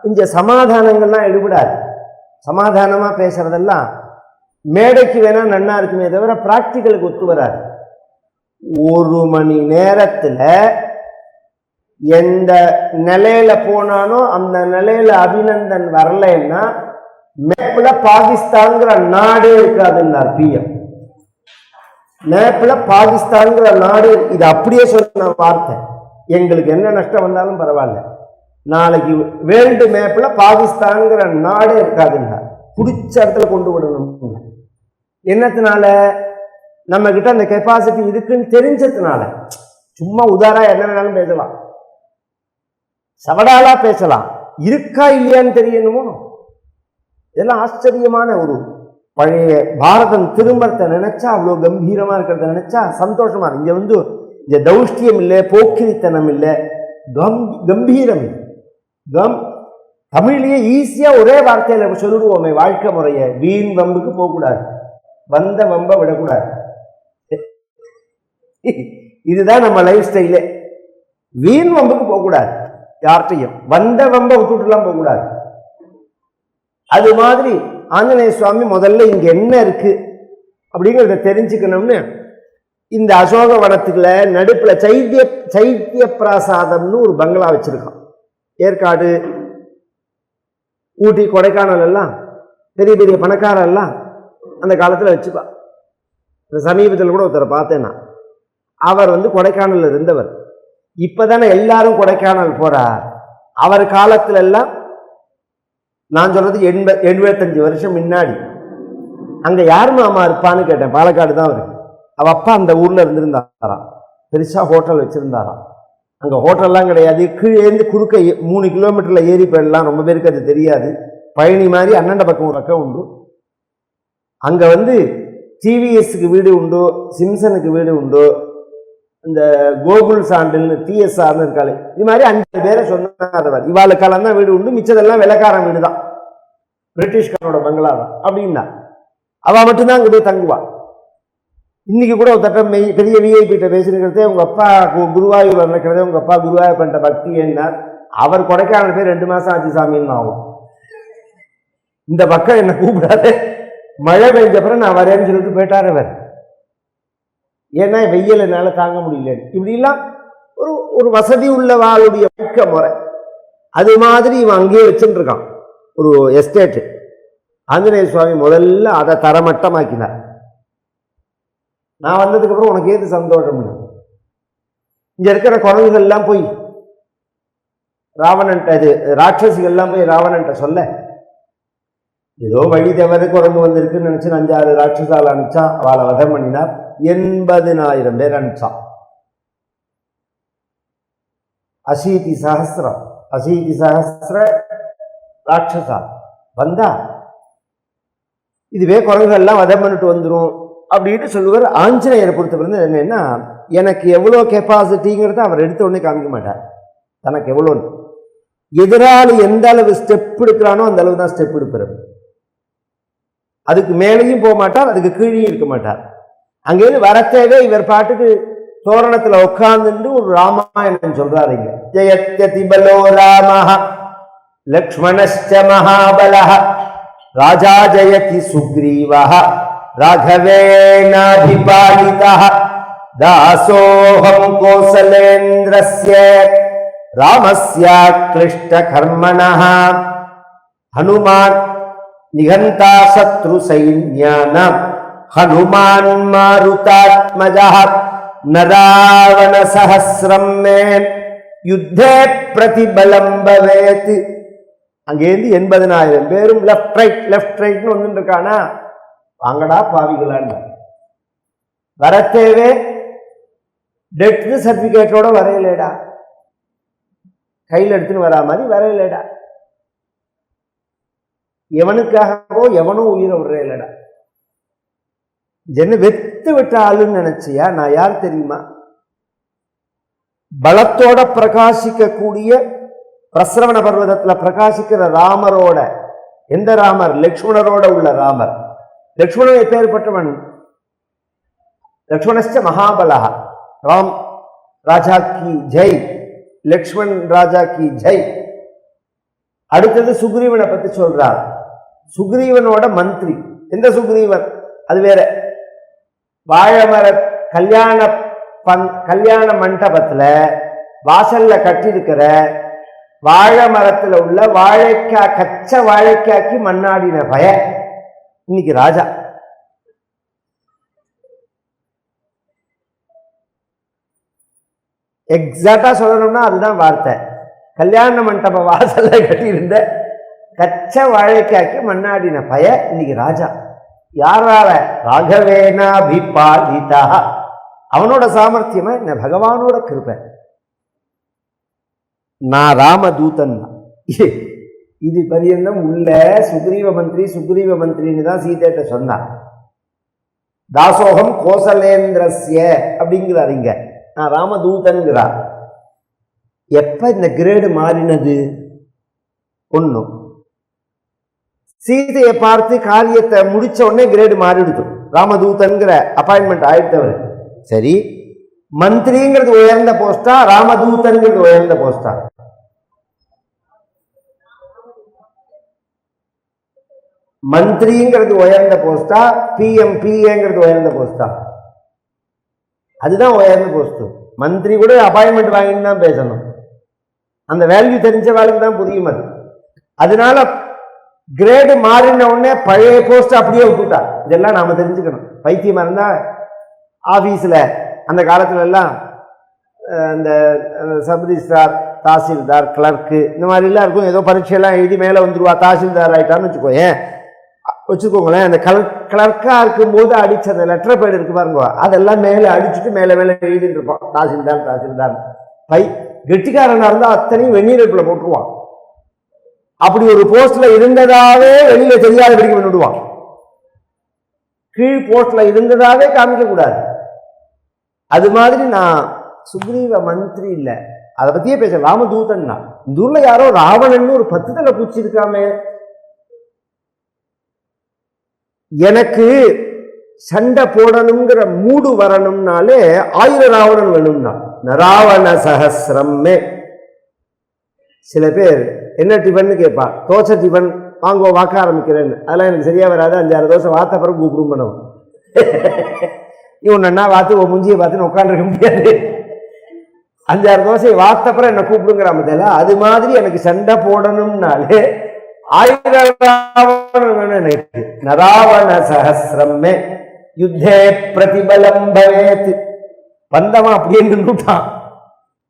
இந்த சமாதானங்கள்லாம் எடுபடாது. சமாதானமா பேசுறதெல்லாம் மேடைக்கு வேணா நன்னா இருக்குமே தவிர பிராக்டிக்கலுக்கு ஒத்து வராது. 1 மணி நேரத்துல எந்த நிலையில போனானோ அந்த நிலையில அபிநந்தன் வரலன்னா மேப்ல பாகிஸ்தான்ங்கிற நாடே இருக்காதுன்னார் பிஎம். மேப்ல பாகிஸ்தான்ங்கிற நாடு, இது அப்படியே சொன்ன வார்த்தை. எங்களுக்கு என்ன நஷ்டம் வந்தாலும் பரவாயில்ல, நாளைக்கு வேர்ல்டு மேப்ல பாகிஸ்தான்ங்கிற நாடே இருக்காதுன்னா பிடிச்ச இடத்துல கொண்டு விடணும். என்னத்தினால, நம்ம கிட்ட அந்த கெப்பாசிட்டி இருக்குன்னு தெரிஞ்சதுனால. சும்மா உதாரா என்ன வேணாலும் பேசலாம், சவடாலா பேசலாம், இருக்கா இல்லையான்னு தெரியணுமோ. இதெல்லாம் ஆச்சரியமான ஒரு பழைய பாரதம் திரும்பத்தை நினைச்சா, அவ்வளோ கம்பீரமா இருக்கிறத நினைச்சா சந்தோஷமா இருக்கு. இங்க வந்து இந்த தௌஷ்டியம் இல்லை, போக்கிரித்தனம் இல்லை, கம்பீரம். தமிழ்லயே ஈஸியா ஒரே வார்த்தையில சொல்லிடுவோமே வாழ்க்கை முறைய. வீண் வம்புக்கு போகக்கூடாது, வந்த வம்ப விடக்கூடாது. இதுதான் நம்ம லைஃப் ஸ்டைலே. வீண் வம்புக்கு போகக்கூடாது. யார்கிட்டையும் வந்த வம்ப விட்டுட்டுலாம் போகக்கூடாது. அது மாதிரி ஆஞ்சநேய சுவாமி முதல்ல இங்க என்ன இருக்கு அப்படிங்கிறத தெரிஞ்சுக்கணும்னு இந்த அசோக வனத்துக்குள்ள நடுப்புல சைத்திய பிராசாதம்னு ஒரு பங்களா வச்சிருக்கான். ஏற்காடு, ஊட்டி, கொடைக்கானல் எல்லாம் பெரிய பெரிய பணக்காரர் எல்லாம் அந்த காலத்துல வச்சுப்பா. இந்த சமீபத்தில் கூட ஒருத்தரை பார்த்தேன் நான். அவர் கொடைக்கானல் இருந்தவர். இப்பதானே எல்லாரும் கொடைக்கானல் போறார். அவர் காலத்துல எல்லாம் நான் சொல்றது 75 வருஷம் முன்னாடி அங்க யார் மாமா இருப்பான்னு கேட்டேன். பாலக்காடு தான் இருக்கு. அவ அப்பா அந்த ஊர்ல இருந்திருந்தாராம். பெருசா ஹோட்டல் வச்சிருந்தாராம். அங்க ஹோட்டல்லாம் கிடையாது. கீழேந்து குறுக்க 3 கிலோமீட்டர்ல ஏறி போயிடலாம். ரொம்ப பேருக்கு அது தெரியாது. பழனி மாதிரி அண்ணண்ட பக்கம் ஒரு பக்கம் உண்டு. அங்க டிவிஎஸ்க்கு வீடு உண்டு, சிம்சனுக்கு வீடு உண்டு, இந்த கோகுல் சாண்டில்னு டிஎஸ்ஆர்னு இருக்காளே, இது மாதிரி 5 பேரை சொன்னார். இவாளுக்கெல்லாம் தான் வீடு உண்டு, மிச்சதெல்லாம் வெள்ளக்காரன் வீடு தான், பிரிட்டிஷ்காரோட பங்களா தான் அப்படின்னா. அவள் மட்டும்தான் அங்கே போய் தங்குவா. இன்னைக்கு கூட ஒரு தட்டம் பெரிய விஐபிட்ட பேசிருக்கிறதே, உங்க அப்பா குருவாயூர் நினைக்கிறதே, உங்க அப்பா குருவாயூர் பண்ணிட்ட பக்தி என்ன, அவர் கொடைக்கானல் போய் 2 மாசம் ஆச்சு சாமின்னு ஆகும். இந்த பக்கம் என்ன கூப்பிடாது, மழை பெஞ்சப்பறம் நான் வரேன்னு சொல்லிட்டு போயிட்டார் அவர். ஏன்னா வெயில் என்னால தாங்க முடியல. இப்படிலாம் ஒரு வசதி உள்ளவாளுடைய வாழ்க்கை முறை. அது மாதிரி இவன் அங்கேயே வச்சுட்டு இருக்கான் ஒரு எஸ்டேட்டு. ஆஞ்சநேய சுவாமி முதல்ல அதை தரமட்டமாக்கினார். நான் வந்ததுக்கு அப்புறம் உனக்கு ஏது சந்தோஷம், இங்க இருக்கிற குரங்குகள்லாம் போய் ராவணன்ட்ட, இது ராட்சசிகள்லாம் போய் ராவணன்ட்ட சொல்ல, ஏதோ வழி தவறு குரங்கு வந்திருக்குன்னு நினைச்சு 5-6 ராட்சசால் அனுப்பிச்சா. அவளை வதம் பண்ணினார். 80,000 பேர் அனுப்பிச்சான். 80,000 ராட்சசா வந்தா இதுவே குரங்குகள்லாம் வதம் பண்ணிட்டு வந்துடும் அப்படின்னு சொல்லுவார். ஆஞ்சநேயரை பொறுத்தவரை என்னன்னா, எனக்கு எவ்வளோ கெப்பாசிட்டிங்கிறத அவர் எடுத்த உடனே காமிக்க மாட்டார். தனக்கு எவ்வளோன்னு, எதிராளி எந்த அளவு ஸ்டெப் எடுக்கிறானோ அந்த அளவு தான் ஸ்டெப் எடுப்பார். அதுக்கு மேலேயும் போக மாட்டார், அதுக்கு கீழேயும் இருக்க மாட்டார். அங்கேருந்து வரத்தேவே இவர் பாட்டுக்கு தோரணத்துல உட்கார்ந்து ஒரு ராமாயணம் சொல்றாருங்க. ஜெயத்யதி பலோ ராமஹ லக்ஷ்மணஸ்ச மகாபலஹ ராஜா ஜெயதி சுக்ரீவஹ ராகவேனாபிபாலிதஹ தாசோஹம் கோசலேந்திரஸ்ய ராமஸ்ய க்ளிஷ்ட கர்மணஹ ஹனுமான் நிகந்தா சத்ரு சைன்யானாம் ஹனுமான் மாருதாத்மஜः நராவண சஹஸ்ரம் மே யுத்தே பிரதிபலம் பவேத். அங்கேருந்து 80,000 பேரும் லெஃப்ட் ரைட்னு ஒன்று இருக்கானா, வாங்கடா பாவிகளான்னு. வரத்தேவே டெத் சர்டிபிகேட்டோட வரையலேடா, கையில் எடுத்துன்னு வரா மாதிரி வரையலேடா. எவனுக்காகவோ எவனோ உயிரை விடுறேலடா. என்ன வெத்து விட்ட ஆளுன்னு நினைச்சியா? நான் யார் தெரியுமா? பலத்தோட பிரகாசிக்கக்கூடிய பிரஸ்ரவண பர்வதத்துல பிரகாசிக்கிற ராமரோட, எந்த ராமர்? லக்ஷ்மணரோட உள்ள ராமர். லக்ஷ்மணன் எப்பேற்பட்டவன்? லக்ஷ்மணஸ்ச மகாபலஹ. ராம் ராஜா கி ஜெய், லக்ஷ்மண் ராஜா கி ஜெய். அடுத்தது சுக்ரீவனை பத்தி சொல்றார். சுக்ரீவனோட மந்திரி. எந்த சுக்ரீவன்? அது வேற. வாழைமர கல்யாண மண்டபத்துல வாசல்ல கட்டிருக்கிற வாழை மரத்துல உள்ள வாழைக்காய், கச்ச வாழைக்காய்க்கு மண்ணாடின பய இன்னைக்கு ராஜா. எக்ஸாக்டா சொல்லணும்னா அதுதான் வார்த்தை. கல்யாண மண்டப வாசல்ல கட்டியிருந்த கச்ச வாழைக்காய்க்கு மண்ணாடின பய இன்னைக்கு ராஜா. யாரால? ராகவேனாபிபாலிதா. அவனோட சாமர்த்தியமா என்ன? பகவானோட கிருபை. நான் ராமதூதன். இது பரியந்தம் உள்ள சுக்ரீவ மந்திரின்னு தான் சீதைட்ட சொன்னார். தாசோகம் கோசலேந்திரஸ்ய அப்படிங்கிறார். இங்க நான் ராமதூதன்கிறார். எப்ப இந்த கிரேடு மாறினது? ஒன்னும் சீதையை பார்த்து காரியத்தை முடிச்ச உடனே கிரேடு மாறிடுது. ராமதூதன்கிற அப்பாயின்மெண்ட் ஆயிடுத்தவர். சரி, மந்திரிங்கிறது உயர்ந்த போஸ்டா, ராமதூதன்கிறது உயர்ந்த போஸ்டா? மந்திரிங்கிறது உயர்ந்த போஸ்டா, பிஎம் பிஏங்கிறது உயர்ந்த போஸ்டா? அதுதான் உயர்ந்த போஸ்ட். மந்திரி கூட அப்பாயின்மெண்ட் வாங்கிட்டு தான் பேசணும். அந்த வேல்யூ தெரிஞ்ச வேலைக்கு தான் புரியும் அது. அதனால கிரேடு மாறின உடனே பழைய போஸ்ட் அப்படியே விட்டுட்டா. இதெல்லாம் நாம தெரிஞ்சுக்கணும். பைத்தியமா இருந்தா ஆபீஸ்ல அந்த காலத்துல எல்லாம் இந்த சப் ரிஜிஸ்ட்ரார், தாசில்தார், கிளர்க்கு இந்த மாதிரிலாம் இருக்கும். ஏதோ பரீட்சையெல்லாம் எழுதி மேலே வந்துடுவா, தாசில்தார் ஆகிட்டான்னு வச்சுக்கோங்களேன். அந்த கிளர்க்காக இருக்கும்போது அடிச்ச அந்த லெட்டர் பேடு இருக்கு பாருங்க, அதெல்லாம் மேலே அடிச்சுட்டு மேலே மேலே எழுதிட்டு இருப்பான் தாசில்தார் தாசில்தார். கெட்டிக்காரனா இருந்தால் அத்தனையும் வெந்நீரப்பில் போட்டுருவான். அப்படி ஒரு போஸ்ட்ல இருந்ததாவே வெளியில தெரியாதபடிக்கு பண்ணிவிடுவான். கீழ் போஸ்ட்ல இருந்ததாவே காமிக்க கூடாது. அது மாதிரி நான் சுக்ரீவ மந்திரி இல்லை, அதை பத்தியே பேச. ராமதூதன்னா இந்த ஊர்ல யாரோ ராவணன் ஒரு 10 தலை பூச்சி இருக்காமே. எனக்கு சண்டை போடணுங்கிற மூடு வரணும்னாலே 1000 ராவணன் வேணும்னா ராவண சஹசிரமே. சில பேர் என்ன டிஃபன் கேட்பா, தோசை டிஃபன் வாங்க வாக்க ஆரம்பிக்கிறேன்னு. அதெல்லாம் எனக்கு சரியா வராது. 5-6 தோசை வாத்த பிறகு கூப்பிடும் பண்ணுவோம். இவன்னா வாத்து முஞ்சியை பார்த்துன்னு உட்காந்துருக்க முடியாது. 5-6 தோசை வாத்தப்புறம் என்ன கூப்பிடுங்கிறாம தெரியல. அது மாதிரி எனக்கு சண்டை போடணும்னாலே 1000 ராவணன் வேணும் எனக்கு. நராவண சஹசிரமே யுத்தே பிரதிபலம் பவேத். பந்தமா அப்படியே நின்றுட்டான்.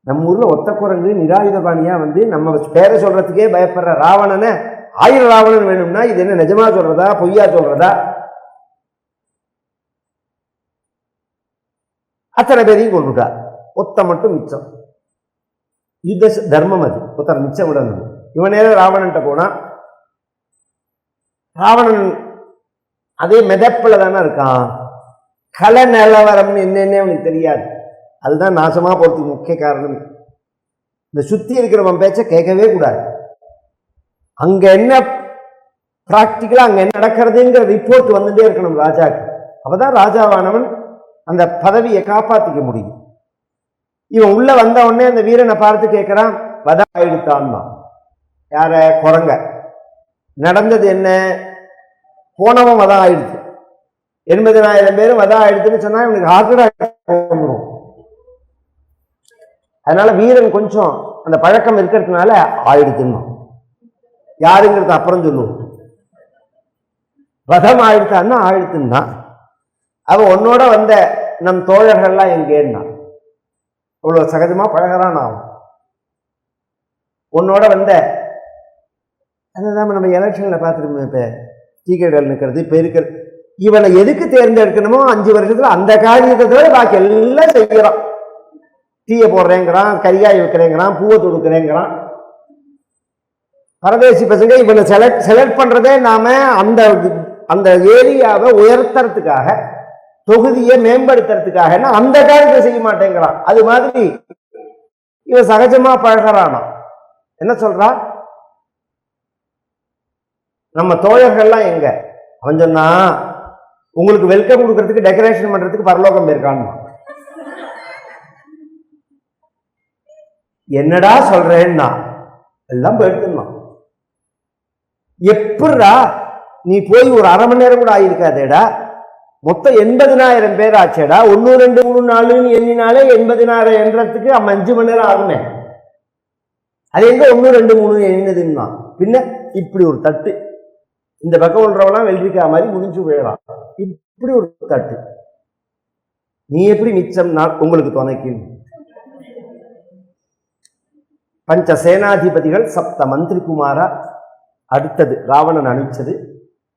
நம்ம ஊர்ல ஒத்த குரங்கு நிராயுதபாணியா நம்ம பேரை சொல்றதுக்கே பயப்படுற ராவணனை 1000 ராவணன் வேணும்னா இது என்ன நிஜமா சொல்றதா பொய்யா சொல்றதா? அத்தனை பேரையும் கொண்டுட்டார். ஒத்த மட்டும் மிச்சம். யுத்த தர்மம் அது. ஒருத்தர் மிச்சம் விடணும். இவன் நேரம் ராவணன்ட்ட போனா, ராவணன் அதே மெதப்பில் தானே இருக்கான். கல நிலவரம் என்னன்னே அவனுக்கு தெரியாது. அதுதான் நாசமா போறதுக்கு முக்கிய காரணம். இந்த சுத்தி இருக்கிறவன் பேச்ச கேட்கவே கூடாது. அங்க என்ன பிராக்டிக்கலா அங்க என்ன நடக்கிறதுங்கிற ரிப்போர்ட் வந்துட்டே இருக்கணும் ராஜாக்கு. அப்பதான் ராஜாவானவன் அந்த பதவியை காப்பாத்திக்க முடியும். இவன் உள்ள வந்த உடனே அந்த வீரனை பார்த்து கேட்கிறான், வதா ஆயிடுத்தான். யார? குரங்க. நடந்தது என்ன? போனவன் வதம் ஆயிடுச்சு. 80,000 பேரும் வதம் ஆயிடுச்சுன்னு சொன்னா இவனுக்கு ஹார்ட் அட்டாக் வந்துடும். அதனால வீரன் கொஞ்சம் அந்த பழக்கம் இருக்கிறதுனால ஆயிடுச்சுன்னு யாருங்கிறது அப்புறம் சொல்லுவோம். வதம் ஆயிடுத்தான்னா ஆயிடுச்சுன்னா அவன் உன்னோட வந்த நம் தோழர்கள்லாம் எங்கேன்னா அவ்வளவு சகஜமா பழகிறான். ஆகும் உன்னோட வந்த அதுதான் நம்ம எலெக்ஷன்ல பார்த்துருக்கோம். இப்ப டீக்கெட் நிற்கிறது பெருக்கிறது. இவனை எதுக்கு தேர்ந்தெடுக்கணுமோ 5 வருஷத்துல அந்த காரியத்தை தவிர பாக்கி எல்லாம் செய்யறான். டீயை போடுறேங்கிறான், கரிகாய் வைக்கிறேங்கிறான், பூவை தொடுக்கிறேங்கிறான். பரதேசி பசங்க இவனை செலக்ட் பண்றதே நாம அந்த அந்த ஏரியாவை உயர்த்துறதுக்காக, தொகுதியை மேம்படுத்துறதுக்காக. அந்த காரியத்தை செய்ய மாட்டேங்கிறான். அது மாதிரி இவன் சகஜமா பழகிறானா. என்ன சொல்றான்? நம்ம தோழர்கள்லாம் எங்க? அவன் சொன்னா, உங்களுக்கு வெல்கம் கொடுக்கறதுக்கு டெக்கரேஷன் பண்றதுக்கு பரலோகம் போயிருக்கான். என்னடா சொல்றேன்னா எல்லாம் போயிட்டு எப்படா நீ போய் ஒரு 1/2 மணி நேரம் கூட ஆயிருக்காதேடா. மொத்தம் 80,000 பேர் ஆச்சேடா. 1 2 3 4 எண்ணினாலே 80,000 எண்றதுக்கு 5 மணி நேரம் ஆகுமே. அது எங்க 1 2 3 எண்ணினதுன்னா பின்ன இப்படி ஒரு தட்டு. இந்த பக்கம் ஒன்றவெல்லாம் வெள்ளரிக்கா மாதிரி முடிஞ்சு போயிடலாம். இப்படி ஒரு தட்டு. நீ எப்படி மிச்சம் நான் உங்களுக்கு துணைக்கு? பஞ்ச சேனாதிபதிகள் 7 மந்திரி குமாரா. அடுத்தது ராவணன் அனுப்பிச்சது.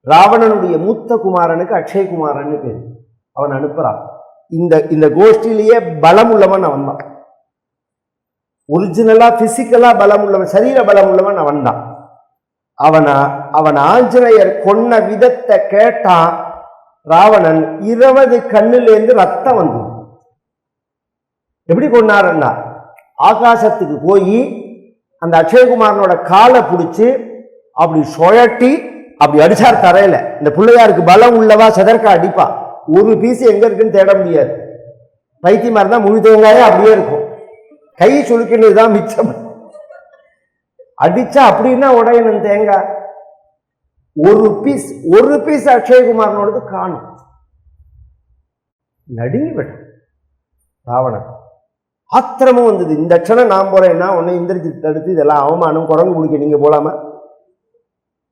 ராவணனுடைய மூத்த குமாரனுக்கு அக்ஷயகுமாரன்னு பேரு. அவன் அனுப்புறான். இந்த கோஷ்டிலேயே பலம் உள்ளவன் அவன் தான். ஒரிஜினலா பிசிக்கலா பலம் உள்ளவன், சரீர பலம் உள்ளவன் அவன் தான். அவன் ஆஞ்சநேயர் கொன்ன விதத்தை கேட்டான். ராவணன் 20 கண்ணுலேருந்து ரத்தம் வந்து. எப்படி கொண்டாருன்னா, ஆகாசத்துக்கு போய் அந்த அக்ஷயகுமாரனோட காலை பிடிச்சி அப்படி சுழட்டி அப்படி அடிச்சார் தரையில. இந்த பிள்ளையாருக்கு பலம் உள்ளவா செதற்கா அடிப்பா. ஒரு பீஸ் எங்க இருக்குன்னு தேட முடியாது. பைத்தியமா இருந்தா முழு தேங்காயே அப்படியே இருக்கும். கை சுழுக்கினதுதான் மிச்சம். அடிச்சா அப்படின்னா உடையணும் தேங்காய். ஒரு பீஸ் அக்ஷயகுமாரனோடது காணும். நடுங்கி விட்டான் ராவணன். ஆத்திரமும் வந்தது. இந்த க்ஷணம் நான் போறேன்னா உன்னை இந்திரஜித் தடுத்து இதெல்லாம் அவமானம், குரங்கு பிடிக்க நீங்க போலாமா,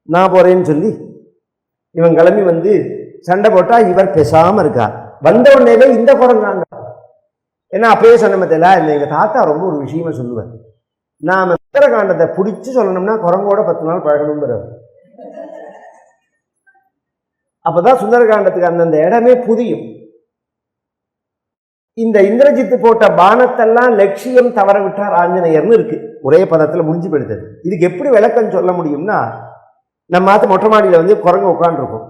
நான் போறேன்னு சொல்லி இவன் கிளம்பி வந்து சண்டை போட்டா இவர் பேசாம இருக்கார். வந்த உடனே இந்த குரங்காங்க. ஏன்னா அப்பயே சொன்ன மத்தியில இல்லை, எங்க தாத்தா ரொம்ப ஒரு விஷயமா சொல்லுவார், நாம சுந்தரகாண்டத்தை பிடிச்சு சொல்லணும்னா குரங்கோட 10 நாள் பழகணுங்கிறார். அப்பதான் சுந்தரகாண்டத்துக்கு அந்தந்த இடமே புரியும். இந்த இந்திரஜித்து போட்ட பானத்தெல்லாம் லட்சியம் தவற விட்டார் ஆஞ்சநேயர்னு இருக்கு, ஒரே பதத்துல முடிஞ்சு போயிடுது. இதுக்கு எப்படி விளக்கம் சொல்ல முடியும்னா, நம்ம மாத்த மொட்டை மாடியில வந்து குரங்கு உட்காந்துருக்கும்.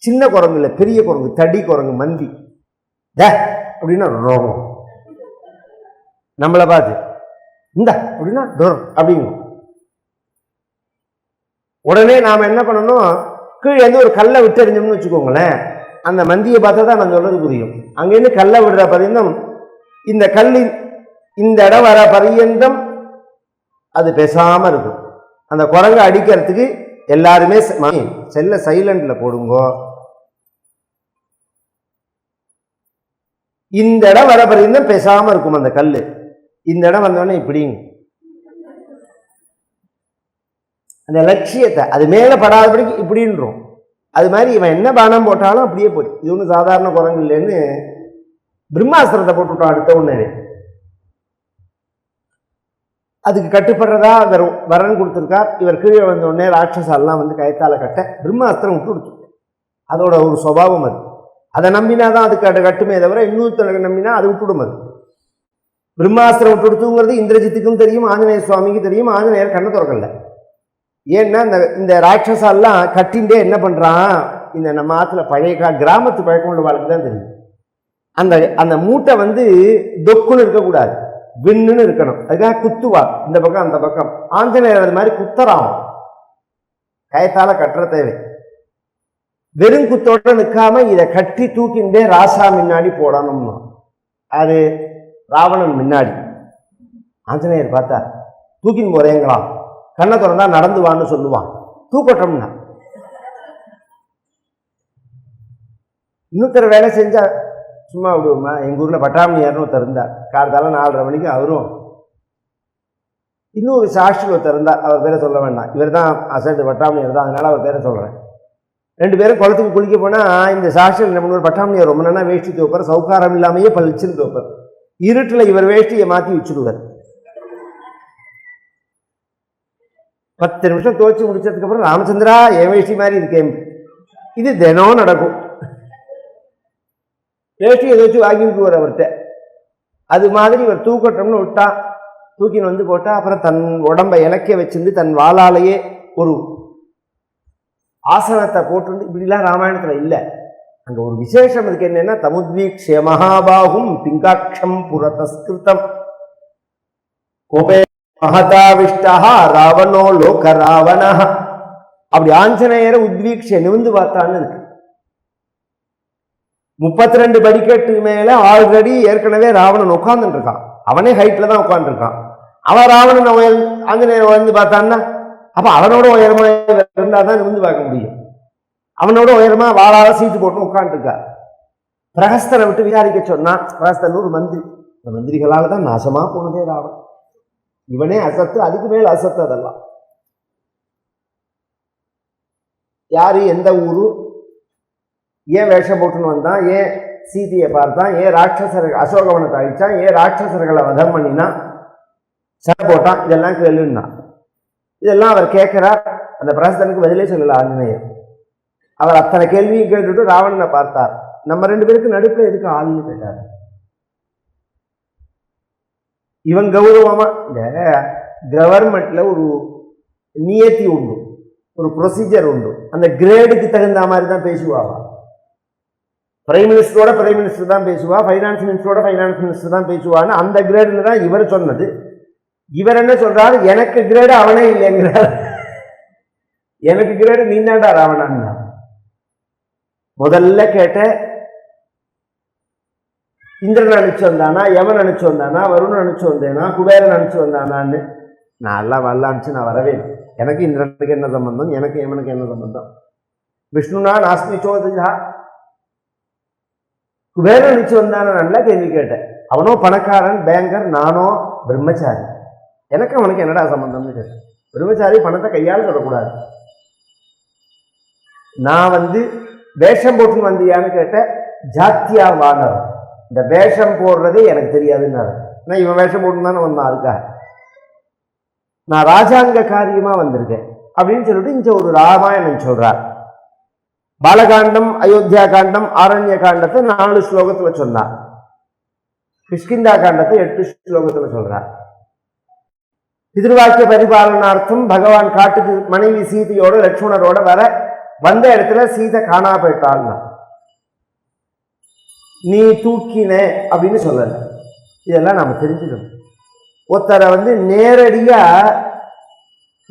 சின்ன குரங்கு இல்லை, பெரிய குரங்கு, தடி குரங்கு, மந்தி அப்படின்னா ரோகம், நம்மளை பார்த்து இந்த அப்படின்னா டொர் அப்படிங்கும். உடனே நாம என்ன பண்ணணும், கீழே இருந்து ஒரு கல்லை விட்டு எறிஞ்சோம்னு வச்சுக்கோங்களேன், அந்த மந்தியை பார்த்தா தான் நான் சொல்றது புரியும். அங்கேருந்து கல்லை விடுற பரியந்தம், இந்த கல்லின் இந்த இடம் வர பரியந்தம் அது பேசாம இருக்கும். அந்த குரங்கை அடிக்கிறதுக்கு எல்லாருமே செல்ல சைலண்ட்ல போடுங்கோ. இந்த இடம் வர பரியந்தம் பேசாம இருக்கும் அந்த கல்லு. இந்த இடம் வந்தோடனே இப்படிங்க அந்த லட்சியத்தை அது மேல படாதபடிக்கு இப்படின்றோம். அது மாதிரி இவன் என்ன பானம் போட்டாலும் அப்படியே போய், இது ஒன்றும் சாதாரண குரங்கு இல்லைன்னு பிரம்மாஸ்திரத்தை போட்டுவிட்டான் அடுத்த உடனே. அதுக்கு கட்டுப்படுறதா வரன் கொடுத்துருக்கார். இவர் கீழே வந்த உடனே ராட்சசாலாம் வந்து கயத்தால கட்ட பிரம்மாஸ்திரம் விட்டு கொடுத்து, அதோட ஒரு சுபாவம் அது. அதை நம்பினாதான் அதுக்கு கட்டுமே தவிர இன்னொருத்தருக்கு நம்பினா அது விட்டுடும். அது பிரம்மாஸ்திரம் விட்டு கொடுத்துங்கிறது இந்திரஜித்துக்கும் தெரியும், ஆஞ்சநேய சுவாமிக்கு தெரியும். ஆஞ்சநேயர் கண்ணை திறக்கல. ஏன்னா இந்த ராட்சசாலாம் கட்டின்ண்டே என்ன பண்றான், இந்த நம்ம ஆத்துல பழைய கிராமத்து பழக்கம் உள்ள வாழ்க்கை தான் தெரியும். அந்த அந்த மூட்டை வந்து தொக்குன்னு இருக்கக்கூடாது, விண்ணுன்னு இருக்கணும். அதுக்காக குத்துவார் இந்த பக்கம் அந்த பக்கம். ஆஞ்சநேயர் அது மாதிரி குத்தராம், கயத்தால கட்டுற தேவை. வெறும் குத்தோட நிற்காம இதை கட்டி தூக்கிண்டே ராசா முன்னாடி போடணும்னா, அது ராவணன் முன்னாடி. ஆஞ்சநேயர் பார்த்தா தூக்கின்னு போறேங்களா, கண்ணை திறந்தா நடந்து வான்னு சொல்லுவான். தூக்கட்டோம்னா இன்னொருத்தர வேலை செஞ்சா சும்மா விடுவோமா. எங்க ஊர்ல பட்டாமணியார்னு ஒருத்தர் இருந்தார், காலத்தால 4:30 மணிக்கு அவரும் இன்னொரு சாட்சி ஒருத்தர் இருந்தார், அவர் பேரை சொல்ல வேண்டாம், இவர் தான் அசட்டு பட்டாமணியார் தான், அதனால அவர் பேரை சொல்றேன். 2 பேரும் குளத்துக்கு குளிக்க போனா இந்த சாட்சியில் என்ன பண்ணுவார், பட்டாமணியார் ரொம்ப நாளா வேஷ்டி துவைப்பார், சவுக்காரம் இல்லாமையே பளிச்சுன்னு துவைப்பார். இருட்டுல இவர் வேஷ்டியை மாற்றி வச்சுடுவார். 10 நிமிஷம் துவைச்சு முடிச்சதுக்கு அப்புறம், ராமச்சந்திரா என் வேஷ்டி மாதிரி இருக்கேன். இது தினம் நடக்கும். வேஷ்டியை துவைச்சு வாங்கிக்குவார் அவர்கிட்ட. அது மாதிரி இவர் தூக்கட்டோம்னு விட்டா, தூக்கின்னு வந்து போட்டா, அப்புறம் தன் உடம்பை இலக்கிய வச்சிருந்து தன் வாளாலேயே ஒரு ஆசனத்தை போட்டு, இப்படிலாம் ராமாயணத்துல இல்லை. அங்க ஒரு விசேஷம் இருக்கு. என்னன்னா, தமுத்வீக்ஷ்ய மகாபாகும் பிங்காட்சம் புரதஸ்கிருதம் கோபே மகதாவிஷ்டா ராவணோ லோக ராவண. அப்படி ஆஞ்சநேயரை உத்வீக்ஷ நிமிந்து பார்த்தான்னு இருக்கு. 32 படிக்கட்டு மேல ஆல்ரெடி ஏற்கனவே ராவணன் உட்கார்ந்துட்டு இருக்கான். அவனே ஹைட்ல தான் உட்கார்ந்து இருக்கான். அவன் ராவணன் ஆஞ்சநேயர் வந்து பார்த்தான்னா, அப்ப அவனோட உயரமா இருந்தாதான் நிமிந்து பார்க்க முடியும். அவனோட உயரமா வாழாத சீட்டு போட்டு உட்காந்துருக்கா. பிரகஸ்தனை விட்டு விசாரிக்க சொன்னான். பிரகஸ்தன் ஒரு மந்திரி. இந்த மந்திரிகளால தான் நாசமா போனதே ராவணன். இவனே அசத்து, அதுக்கு மேல் அசத்து. அதெல்லாம் யாரு, எந்த ஊரு, ஏன் வேஷம் போட்டுன்னு வந்தான், ஏன் சீதையை பார்த்தான், ஏன் ராட்சசர்கள் அசோகவனத்தை அழிச்சான், ஏன் ராட்சசர்களை வதம் பண்ணினான், சண்டை போட்டான், இதெல்லாம் கேளுன்னா. இதெல்லாம் அவர் கேட்கிறார். அந்த பிரகஸ்தனுக்கு பதிலே சொல்லல ஆஞ்சநேயர். அவர் அத்தனை கேள்வியும் கேட்டுட்டு ராவணனை பார்த்தார். நம்ம 2 பேருக்கு நடுப்புல எதுக்கு ஆள்னு கேட்டார். இவன் கௌரவமா, இந்த கவர்மெண்ட்ல ஒரு நியத்தி உண்டு, ஒரு ப்ரொசீஜர் உண்டு. அந்த கிரேடுக்கு தகுந்த மாதிரி தான் பேசுவாங்க. பிரைம் மினிஸ்டரோட பிரைம் மினிஸ்டர் தான் பேசுவா, ஃபைனான்ஸ் மினிஸ்டரோட ஃபைனான்ஸ் மினிஸ்டர் தான் பேசுவான்னு அந்த கிரேடுல தான் இவர் சொன்னது. இவர் என்ன சொல்றாரு, எனக்கு கிரேடு அவனே இல்லைங்கிறார். எனக்கு கிரேடு நீ தான்டா ராவணன்னா. முதல்ல கேட்ட இந்திரன் அனுப்பிச்சு வந்தானா, யமன் அனுப்பிச்சு வந்தானா, வருணன் அனுப்பிச்சு வந்தேனா, குபேரன் அனுப்பிச்சு வந்தானான்னு. நான் எல்லாம் வரலான்னுச்சு, நான் வரவே இல்லை. எனக்கு இந்திரனுக்கு என்ன சம்பந்தம், எனக்கு இவனுக்கு என்ன சம்பந்தம்? விஷ்ணுனா நாஸ்மி சோதா, குபேரன் நினைச்சு வந்தான நல்ல கேள்வி கேட்டேன். அவனோ பணக்காரன் பேங்கர், நானோ பிரம்மச்சாரி, எனக்கு அவனுக்கு என்னடா சம்பந்தம்னு கேட்டேன். பிரம்மச்சாரி பணத்தை கையால் தொடக்கூடாது. நான் வேஷம் போட்டுன்னு வந்தியான்னு கேட்டேன். ஜாத்தியா வானர், இந்த வேஷம் போடுறதே எனக்கு தெரியாதுன்னாரு. நான் இவன் வேஷம் போட்டுன்னு தானே வந்தான், அதுக்காக நான் ராஜாங்க காரியமா வந்திருக்கேன் அப்படின்னு சொல்லிட்டு இங்க ஒரு ராமாயணம் சொல்றார். பாலகாண்டம், அயோத்தியா காண்டம், ஆரண்ய காண்டத்தை 4 ஸ்லோகத்துல சொன்னார். கிஷ்கிந்தா காண்டத்தை 8 ஸ்லோகத்துல சொல்றார். பிதிருவாக்கிய பரிபாலனார்த்தம் பகவான் காட்டுக்கு மனைவி சீதையோட லட்சுமணரோட வந்த இடத்துல சீதை காணா போயிட்டாள்னா நீ தூக்கின அப்படின்னு சொல்லல. இதெல்லாம் நாம தெரிஞ்சுக்கணும். ஒருத்தரை நேரடியா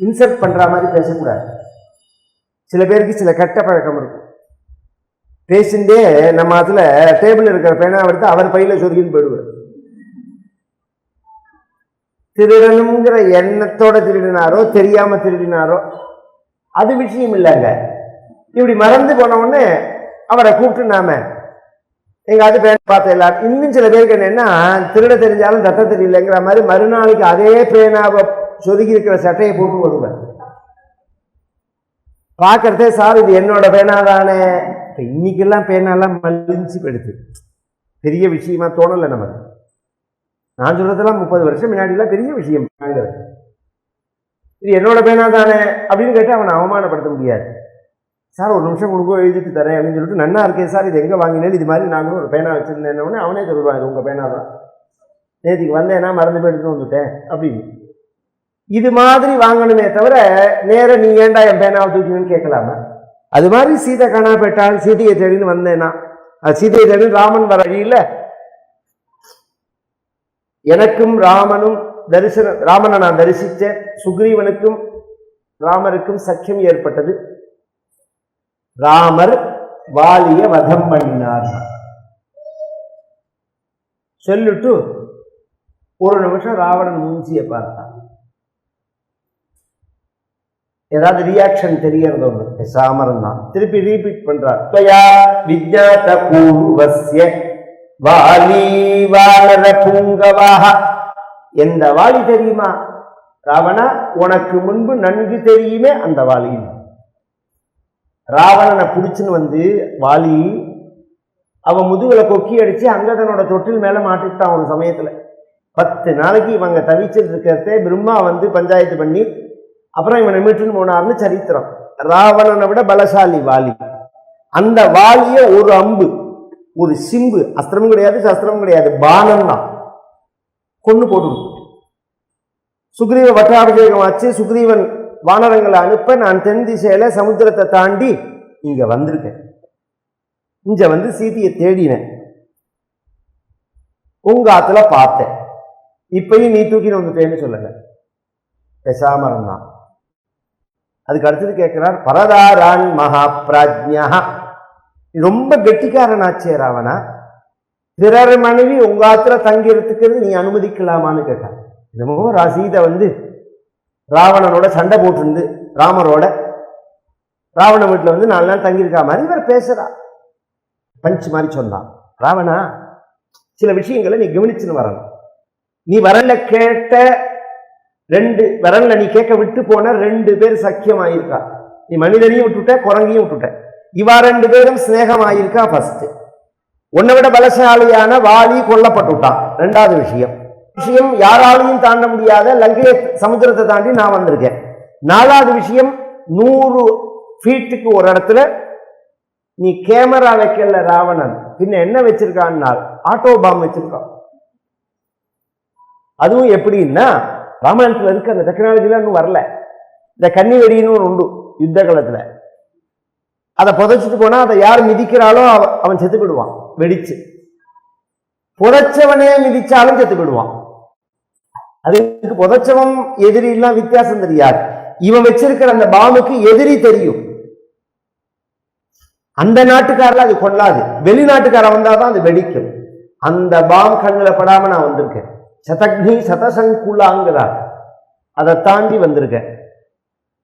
இன்சல்ட் பண்ற மாதிரி பேசக்கூடாது. சில பேருக்கு சில கெட்ட பழக்கம் இருக்கும். பேசிண்டே நம்ம அதுல டேபிள் இருக்கிற பேனா எடுத்து அவர் பையில சொருகின்னு போயிடுவார். திருடனுங்கிற எண்ணத்தோட திருடினாரோ தெரியாம திருடினாரோ அது விஷயம் இல்லைங்க. இப்படி மறந்து போன உடனே அவரை கூப்பிட்டு நாம எங்காவது பேனா பார்த்த எல்லாரும். இன்னும் சில பேருக்கு என்னன்னா, திருட தெரிஞ்சாலும் தத்த தெரியலங்கிற மாதிரி மறுநாளைக்கு அதே பேனாவை சொருகி இருக்கிற சட்டையை போட்டு வருவார். பார்க்கறதே சார் இது என்னோட பேனா தானே. இப்போ இன்னைக்கெல்லாம் பேனாலாம் மலிஞ்சு போயிடுது, பெரிய விஷயமா தோணலை நமக்கு. நான் சொல்றதெல்லாம் 30 வருஷம் முன்னாடிலாம் பெரிய விஷயம். இது என்னோட பேனா தானே அப்படின்னு கேட்டு அவனை அவமானப்படுத்த முடியாது. சார் ஒரு நிமிஷம் கொடுக்க எழுதிட்டு தரேன் அப்படின்னு சொல்லிட்டு, நன்னா இருக்கேன் சார், இது எங்கே வாங்கினேன், இது மாதிரி நாங்களும் ஒரு பேனா வச்சிருந்தேன்னு அவனே சொல்லுவாங்க, இது உங்கள் பேனா தான், நேற்றுக்கு வந்தேன்னா மறந்து போய் எடுத்து வந்துட்டேன் அப்படின்னு. இது மாதிரி வாங்கணுமே தவிர நேரம் நீ ஏண்டா என் பேனாவை தூக்கணும்னு கேட்கலாமா? அது மாதிரி சீதை காணா போயிட்டால் சீதையை தேடின்னு வந்தேன்னா, சீதையை தேடின்னு ராமன் வர வழியில் எனக்கும் ராமனும் ராமனை நான் தரிசித்தேன். சுக்ரீவனுக்கும் ராமருக்கும் சக்கியம் ஏற்பட்டது. ராமர் வாலிய வதம் பண்ணினார் சொல்லிட்டு ஒரு நிமிஷம் ராவணன் மூஞ்சியை பார்த்தான். ஏதாவது ரியாக்ஷன் தெரியறது ஒண்ணு பேசாம தான். திருப்பி ரீபீட் பண்றார். விஜாத பூர்வஸ்ய வாலி வானர பூங்கவாக. எந்த வாலி தெரியுமா ராவணா? உனக்கு முன்பு நன்கு தெரியுமே அந்த வாலி. ராவணனை பிடிச்சுன்னு வாலி அவன் முதுகுல கொக்கி அடிச்சு அங்கதனோட தொட்டில் மேல மாட்டிட்டான். ஒரு சமயத்துல 10 நாளைக்கு இவங்க தவிச்சிட்டு இருக்கிறதே பிரம்மா பஞ்சாயத்து பண்ணி அப்புறம் இவனை மீட்டுன்னு போனார்னு சரித்திரம். ராவணனை விட பலசாலி வாலி. அந்த வாலிய ஒரு அம்பு, ஒரு சிம்பு, அஸ்திரமும் கிடையாது சஸ்திரமும் கிடையாது, பானம் தான், கொண்டு போட்டு. சுக்ரீவ பட்டாபிஷேகம் ஆச்சு. சுக்ரீவன் வானரங்களை அனுப்ப நான் தென் திசையில சமுத்திரத்தை தாண்டி இங்க வந்திருக்கேன். இங்க சீதையை தேடினேன், உங்க ஆத்துல பார்த்தேன். இப்பயும் நீ தூக்கின்னு வந்துட்டேன்னு சொல்லுங்க. பேசாம இருந்தான். அதுக்கு அடுத்தது கேட்கிறார், பரதாரான் மகா பிராஜ்யா. ரொம்ப கெட்டிக்காரன் ஆச்சே ராவணா, பிறர் மனைவி உங்க ஆத்துல தங்கி இருக்கிறது நீ அனுமதிக்கலாமான்னு கேட்டான். என்னமோ சீதை ராவணனோட சண்டை போட்டு ராமரோட ராவண வீட்டுல 4 நாள் தங்கியிருக்கா மாதிரி இவர் பேசுறா. பஞ்சு மாதிரி சொன்னான். ராவணா, சில விஷயங்களை நீ கவனிச்சுன்னு வரணும். நீ வரல கேட்ட 2 வரல நீ கேட்க விட்டு போன 2 பேர் சக்கியமாயிருக்கா. நீ மனிதனையும் விட்டுட்ட, குரங்கையும் விட்டுட்ட. இவா 2 பேரும் சிநேகமாயிருக்கா. ஃபர்ஸ்ட், உன்னை விட பலசாலியான வாலி கொல்லப்பட்டுட்டான். 2வது விஷயம் யாராலையும் தாண்ட முடியாத லங்கைய சமுத்திரத்தை தாண்டி நான் வந்திருக்கேன். 4வது விஷயம், 100 ஃபீட்டுக்கு ஒரு இடத்துல நீ கேமரா வைக்கல ராவணன், பின்ன என்ன வச்சிருக்கான்னா ஆட்டோ பாம் வச்சிருக்கான். அதுவும் எப்படின்னா, ராமாயணத்துல இருக்கு அந்த டெக்னாலஜிலாம் இன்னும் வரல. இந்த கன்னி வெடின்னு ஒன்று உண்டு யுத்த காலத்துல. அதை புதைச்சிட்டு போனா அதை யார் மிதிக்கிறாளோ அவன் செத்து போயிடுவான் வெடிச்சு. புதைச்சவனே மிதிச்சாலும் செத்து போயிடுவான். அதுக்கு புதைச்சவன் எதிரி எல்லாம் வித்தியாசம் தெரியாது. இவன் வச்சிருக்கிற அந்த பாம்புக்கு எதிரி தெரியும். அந்த நாட்டுக்காரில் அது கொள்ளாது, வெளிநாட்டுக்கார வந்தாதான் அது வெடிக்கும். அந்த பாம் கண்ணுல படாம நான் வந்திருக்கேன். சதக்னி சதசங்குலாங்கிறார், அதை தாண்டி வந்திருக்கேன்.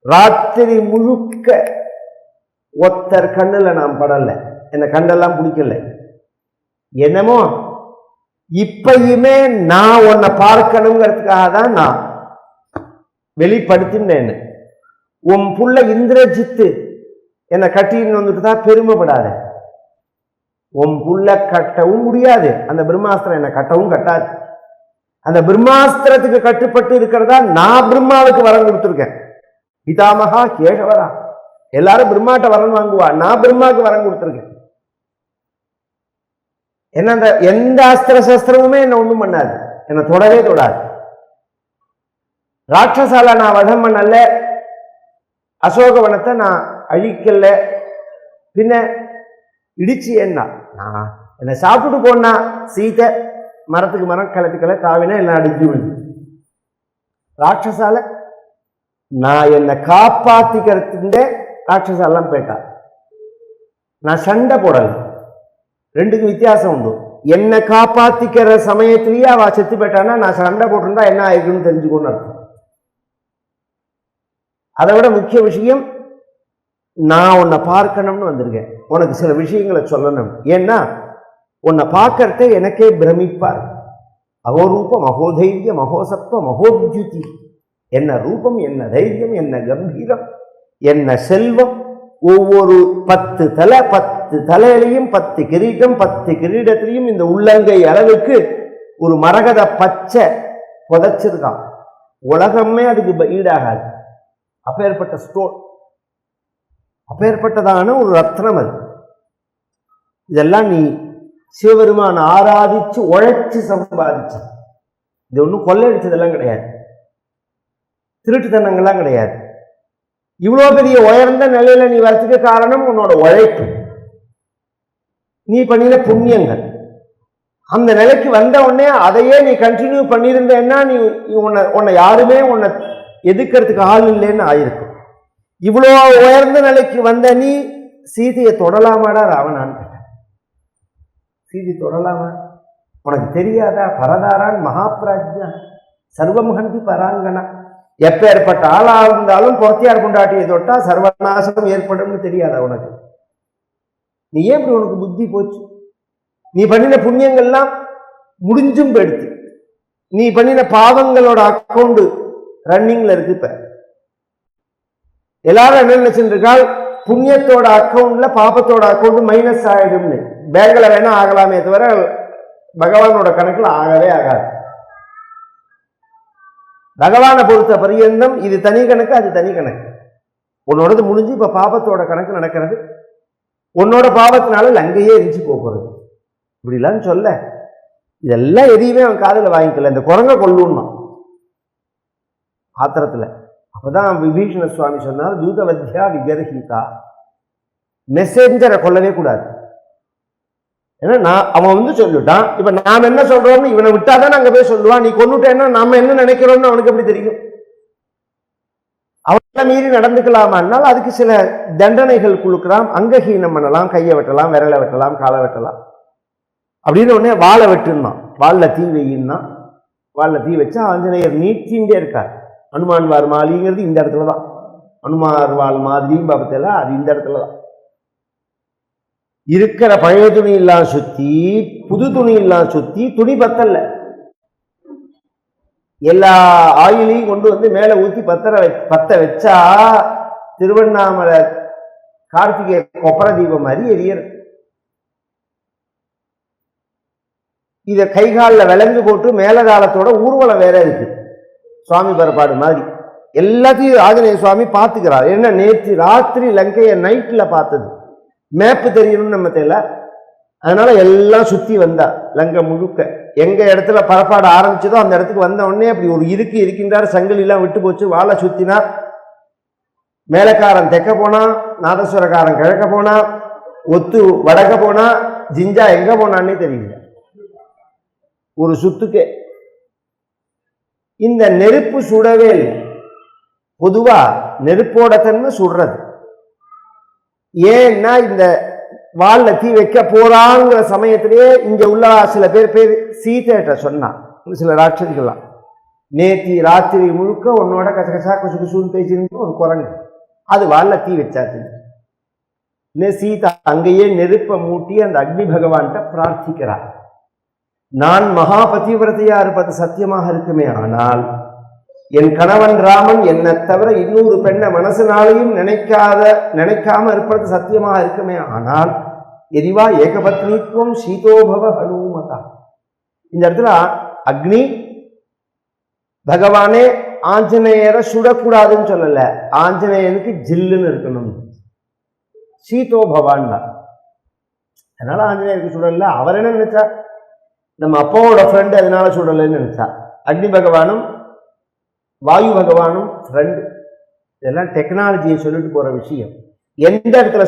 ராத்திரி முழுக்க ஒத்தர் கண்ணுல நான் படல, என்ன கண்டெல்லாம் பிடிக்கல. என்னமோ இப்பயுமே நான் உன்னை பார்க்கணுங்கிறதுக்காக தான் நான் வெளிப்படுத்தினேன்னு. உன் புள்ள இந்திரஜித்து என்னை கட்டின்னு வந்துட்டு தான் பெருமைப்படாத. உன் புள்ள கட்டவும் முடியாது, அந்த பிரம்மாஸ்திரம் என்னை கட்டவும் கட்டாது. அந்த பிரம்மாஸ்திரத்துக்கு கட்டுப்பட்டு இருக்கிறதா நான் பிரம்மாவுக்கு வரம் கொடுத்துருக்கேன். பிதாமகா கேசவரா, எல்லாரும் பிரம்மாட்ட வரம் வாங்குவா, நான் பிரம்மாவுக்கு வரம் கொடுத்துருக்கேன். என்ன அந்த எந்த அஸ்திர சஸ்திரமுமே என்ன ஒண்ணும் பண்ணாது, என்னை தொடவே தொடாது. ராட்சசால நான் வதம் பண்ணல, அசோகவனத்தை நான் அழிக்கல, பின்ன இடிச்சு என்ன நான் என்னை சாப்பிட்டுட்டு போனா சீதை மரத்துக்கு மரம் கலத்துக்களை தாவினா எல்லாம் அடிச்சு விழுந்து. ராட்சசால நான் என்னை காப்பாத்திக்கிறதுக்கு ராட்சசாலாம் போயிட்டா. நான் சண்டை போடல, ரெண்டுக்கும் வித்தியாசம் உண்டு. என்னை காப்பாத்திக்கிற சமயத்திலேயே அவ செத்து போயிட்டான்னா நான் சண்டை போட்டிருந்தா என்ன ஆயிருக்குன்னு தெரிஞ்சுக்கணும்னு அர்த்தம். அதை விட முக்கிய விஷயம், நான் உன்னை பார்க்கணும்னு வந்திருக்கேன், உனக்கு சில விஷயங்களை சொல்லணும். ஏன்னா உன்னை பார்க்கறத எனக்கே பிரமிப்பார். அகோரூபம் அகோதைரியம் அகோசத்வம் அகோத்யுதி. என்ன ரூபம், என்ன தைரியம், என்ன கம்பீரம், என்ன செல்வம். ஒவ்வொரு 10 தலை, 10 தலையிலையும் 10 கிரீடம், 10 கிரீடத்திலையும் இந்த உள்ளங்கை அளவுக்கு ஒரு மரகத பச்சை புதைச்சிருக்கான். உலகமே அதுக்கு ஈடாகாது. அப்பேற்பட்ட ஸ்டோன், அப்பேற்பட்டதான ஒரு ரத்னம் அது. இதெல்லாம் நீ சிவபெருமான ஆராதிச்சு உழைச்சு சம்பாதிச்சு. இது ஒன்றும் கொள்ளையடிச்சதெல்லாம் கிடையாது, திருட்டுத்தனங்கள்லாம் கிடையாது. இவ்வளோ பெரிய உயர்ந்த நிலையில நீ வரத்துக்கு காரணம் உன்னோட உழைப்பு, நீ பண்ணின புண்ணியங்கள். அந்த நிலைக்கு வந்த உடனே அதையே நீ கண்டினியூ பண்ணியிருந்தேன்னா நீ உன்னை யாருமே உன்னை எதிர்க்கிறதுக்கு ஆள் இல்லைன்னு ஆயிருக்கும். இவ்வளோ உயர்ந்த நிலைக்கு வந்த நீ சீதையை தொடலாமாடா ராவணான்னு கேட்ட. சீதை தொடலாமா? உனக்கு தெரியாதா? பரதாரான் மகாபிராஜ்யா சர்வமகந்தி பராங்கனா. எப்பேற்பட்ட ஆளா இருந்தாலும் பொறத்தியார் கொண்டாட்டியை தொட்டா சர்வநாசம் ஏற்படும் தெரியாதா உனக்கு? நீ ஏன் இப்படி உனக்கு புத்தி போச்சு? நீ பண்ணின புண்ணியங்கள்லாம் முடிஞ்சும் போயிடுத்து. நீ பண்ணின பாவங்களோட அக்கௌண்ட் ரன்னிங்ல இருக்கு. இப்ப எல்லாரும் என்ன நினைச்சுருக்காள், புண்ணியத்தோட அக்கௌண்ட்ல பாபத்தோட அக்கௌண்ட் மைனஸ் ஆயிடும்னு. பேங்க்ல வேணா ஆகலாமே தவிர பகவானோட கணக்குல ஆகவே ஆகாது. பகவானை பொறுத்த பரியந்தம் இது தனி கணக்கு, அது தனி கணக்கு. உன்னோடது முடிஞ்சு இப்ப பாபத்தோட கணக்கு நடக்கிறது. உன்னோட பாவத்தினால லங்கையே எரிஞ்சு போகிறது. இப்படிலாம் சொல்ல இதெல்லாம் எதையுமே அவன் காதில் வாங்கிக்கல. இந்த குரங்க கொல்லுன்னா ஆத்திரத்துல. அப்பதான் விபீஷண சுவாமி சொன்னார், தூதவத்யா விகர்ஹீதா, மெசேஞ்சரை கொல்லவே கூடாது. ஏன்னா அவன் சொல்லிட்டான். இப்ப நாம் என்ன சொல்றோம்னு இவனை விட்டாதான் அங்க போய் சொல்லுவான். நீ கொண்டுட்டேன்னா நாம என்ன நினைக்கிறோம்னு அவனுக்கு எப்படி தெரியும்? அவனை மீறி நடந்துக்கலாமான்னால் அதுக்கு சில தண்டனைகள் கொடுக்குறான். அங்கஹீனம் பண்ணலாம், கையை வெட்டலாம், விரலை வெட்டலாம், காலை வெட்டலாம். அப்படின்னு உடனே வாழை வெட்டுன்னா, வாழில் தீ வையின்னா, வாழில் தீ வச்சா ஆஞ்சநேயர் நீட்டின்ண்டே இருக்கார். அனுமான் வார் மாலிங்கிறது இந்த இடத்துல தான். அனுமார் வாழ் மாதிரியும் பாபத்தில் அது இந்த இடத்துல தான். இருக்கிற பழைய துணி எல்லாம் சுத்தி, புது துணி எல்லாம் சுத்தி, துணி பத்தல்ல, எல்லா ஆயிலையும் கொண்டு வந்து மேல ஊத்தி பத்த வச்சா திருவண்ணாமலை கார்த்திகை கொப்பர தீபம் மாதிரி எரியறது. இத கைகாலில் விலங்கு போட்டு மேலகாலத்தோட ஊர்வலம் வேற இருக்கு. சுவாமி பரப்பாடு மாதிரி எல்லாத்தையும் ஆஞ்சநேய சுவாமி பார்த்துக்கிறார். என்ன நேற்று ராத்திரி லங்கையை நைட்ல பார்த்தது, மேப்பு தெரியணும்னு நம்ம தெரியல. அதனால எல்லாம் சுத்தி வந்தா லங்கை முழுக்க. எங்க இடத்துல பரப்பாடு ஆரம்பிச்சதோ அந்த இடத்துக்கு வந்த உடனே அப்படி ஒரு இருக்கின்றார். சங்கிலெல்லாம் விட்டு போச்சு, வாழை சுத்தினார். மேலக்காரன் தெக்க போனா, நாதஸ்வரக்காரன் கிழக்க போனா, ஒத்து வடக்க போனா, ஜிஞ்சா எங்க போனான்னே தெரியல ஒரு சுத்துக்கே. இந்த நெருப்பு சுடவே இல்லை. பொதுவா நெருப்போட தன்மை சுடுறது. ஏன்னா இந்த வால்ல தீ வைக்க போறாங்கிற சமயத்திலேயே இங்க உள்ள சில பேர் சீதைட்ட சொன்னான், சில ராட்சதிகள்லாம், நேத்தி ராத்திரி முழுக்க உன்னோட கசகசா குசு குசுன்னு பேசிருந்து ஒரு குரங்கு, அது வாழ தீ வச்சாச்சு. சீதா அங்கேயே நெருப்ப மூட்டி அந்த அக்னி பகவான்கிட்ட பிரார்த்திக்கிறார். நான் மகா பதிவிரதையா இருப்பது சத்தியமாக இருக்குமே, ஆனால் என் கணவன் ராமன் என்னை தவிர இன்னொரு பெண்ணை மனசுனாலையும் நினைக்காம இருப்பது சத்தியமாக இருக்குமே, ஆனால் எரிவா ஏகபத்னித்துவம் சீதோபவ ஹனுமதா. இந்த இடத்துல அக்னி பகவானே ஆஞ்சநேயரை சுடக்கூடாதுன்னு சொல்லல, ஆஞ்சநேயனுக்கு ஜில்லுன்னு இருக்கணும், சீதோபவான் தான். அதனால ஆஞ்சநேயருக்கு சுடல. அவர் என்ன நினைச்சா, நம்ம அப்பாவோட ஃப்ரெண்டு அதனால சுடலைன்னு நினைச்சா. அக்னி பகவானும் வாயு பகவானும் ஃப்ரெண்டு. இதெல்லாம் டெக்னாலஜியை சொல்லிட்டு போற விஷயம். எந்த இடத்துல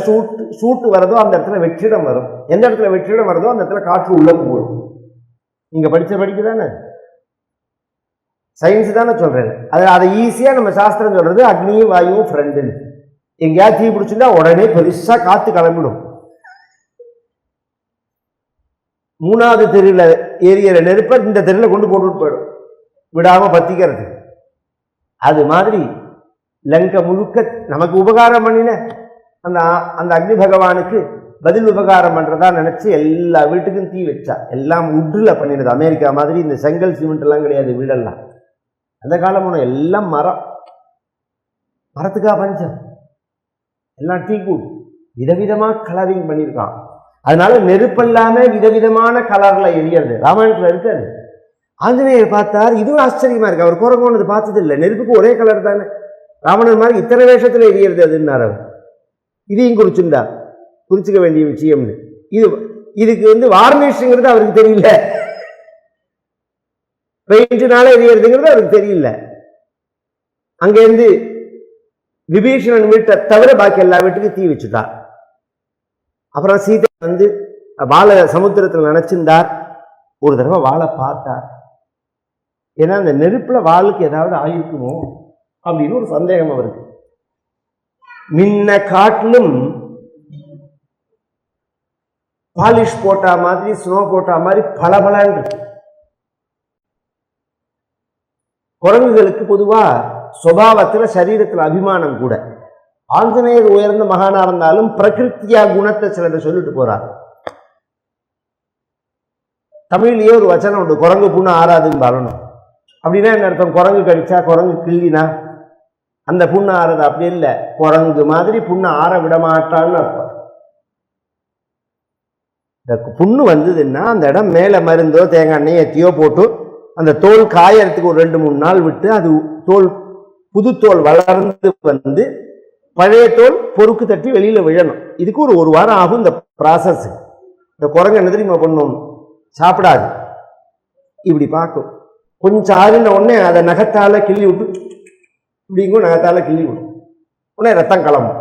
சூட்டு வரதோ அந்த இடத்துல வெற்றிடம் வரும், எந்த இடத்துல வெற்றிடம் வருதோ அந்த இடத்துல காற்று உள்ள போடும். நீங்க படிச்ச படிப்பு தானே, சயின்ஸ் தானே சொல்றேன். அதை ஈஸியா நம்ம சாஸ்திரம் சொல்றது அக்னியும் வாயுவும் ஃப்ரெண்டுன்னு. எங்கேயாவது தீ பிடிச்சிருந்தா உடனே பெருசா காத்து கிளம்பிடும். மூணாவது தெருவில் ஏரியிற நெருப்ப இந்த தெருவில் கொண்டு போட்டுட்டு போயிடும், விடாம பத்திக்கிறது. அது மாதிரி லங்கை முழுக்க நமக்கு உபகாரம் பண்ணின அந்த அக்னி பகவானுக்கு பதில் உபகாரம் பண்றதா நினைச்சு எல்லா வீட்டுக்கும் தீ வச்சா. எல்லாம் உட்ல பண்ணினது. அமெரிக்கா மாதிரி இந்த செங்கல் சிமெண்ட் எல்லாம் கிடையாது வீடெல்லாம். அந்த காலம் எல்லாம் மரத்துக்கா பஞ்சம், எல்லாம் டீ கூட் விதவிதமா கலரிங் பண்ணியிருக்கான். அதனால நெருப்பல்லாம விதவிதமான கலர்ல எரியறது ராமாயணத்துல இருக்காது. ஆஞ்சநேயர் பார்த்தார், இதுவும் ஆச்சரியமா இருக்கு. அவர் குரங்கோனது பார்த்தது இல்லை. நெருப்புக்கு ஒரே கலர் தானே, ராவணன் மாதிரி இத்தனை வேஷத்துல எரியறது அதுன்னார். அவர் இதையும் குறிச்சுக்க வேண்டிய விஷயம்னு. இதுக்கு வார்னிஷுங்கிறது அவருக்கு தெரியல, பெயிண்ட்னால எரியறதுங்கிறது அவருக்கு தெரியல. அங்கேருந்து விபீஷணன் வீட்டை தவிர பாக்கி எல்லா வீட்டுக்கும் தீ வச்சுட்டார். அப்புறம் சீதை வாழை சமுத்திரத்தில் நினைச்சிருந்தார். ஒரு தடவை வாழை பார்த்தார். ஏன்னா அந்த நெருப்புல வாளுக்கு ஏதாவது ஆயிருக்குமோ அப்படின்னு ஒரு சந்தேகம் அவருக்கு. முன்ன காட்டிலும் பாலிஷ் போட்டா மாதிரி, ஸ்னோ போட்டா மாதிரி பளபளன்னு இருக்கு. குரங்குகளுக்கு பொதுவா சுபாவத்துல சரீரத்துல அபிமானம் கூட. ஆஞ்சநேயர் உயர்ந்த மகானா இருந்தாலும் பிரகிருத்தியா குணத்தை சிலதை சொல்லிட்டு போறார். தமிழ்லயே ஒரு வச்சனம் உண்டு, குரங்கு புண்ணு ஆறாதுன்னு வரணும். அப்படின்னா என்ன அர்த்தம்? குரங்கு கடிச்சா, குரங்கு கிள்ளினா அந்த புண்ணு ஆறது. அப்படி இல்லை, குரங்கு மாதிரி புண்ணு ஆற விட மாட்டான்னு அர்த்தம். இந்த புண்ணு வந்ததுன்னா அந்த இடம் மேல மருந்தோ தேங்காய் எண்ணெய் எத்தியோ போட்டு அந்த தோல் காயறதுக்கு ஒரு 2-3 நாள் விட்டு அது தோல் புது தோல் வளர்ந்து பழைய தோல் பொறுக்கு தட்டி வெளியில விழணும். இதுக்கு ஒரு வாரம் ஆகும் இந்த ப்ராசஸ். இந்த குரங்கு என்ன தெரியுமா பண்ணும்? சாப்பிடாது, இப்படி பார்க்கும். கொஞ்சம் ஆறின உடனே அதை நகத்தால கிள்ளி விட்டு, இப்படிங்கும் நகத்தால கிள்ளி விடும், உடனே ரத்தம் கிளம்பும்.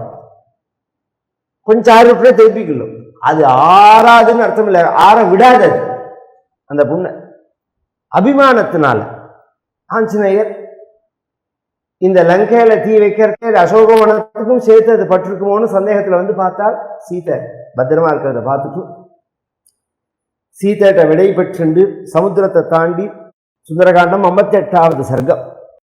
கொஞ்சம் ஆறு விட்டுறே திருப்பிக்கணும். அது ஆறாதுன்னு அர்த்தம் இல்லை, ஆற விடாது அந்த புண்ணை. அபிமானத்தினால ஆஞ்சநேயர் இந்த லங்கையில தீ வைக்கிறதுக்கு அசோகவனத்துக்கும் சேர்த்து அது பட்டிருக்குமோன்னு சந்தேகத்துல பார்த்தால் சீதை பத்திரமா இருக்கிறத பார்த்துட்டு சீதைட்ட விடை பெற்று சமுத்திரத்தை தாண்டி சுந்தரகாண்டம் 58வது சர்க்கம்.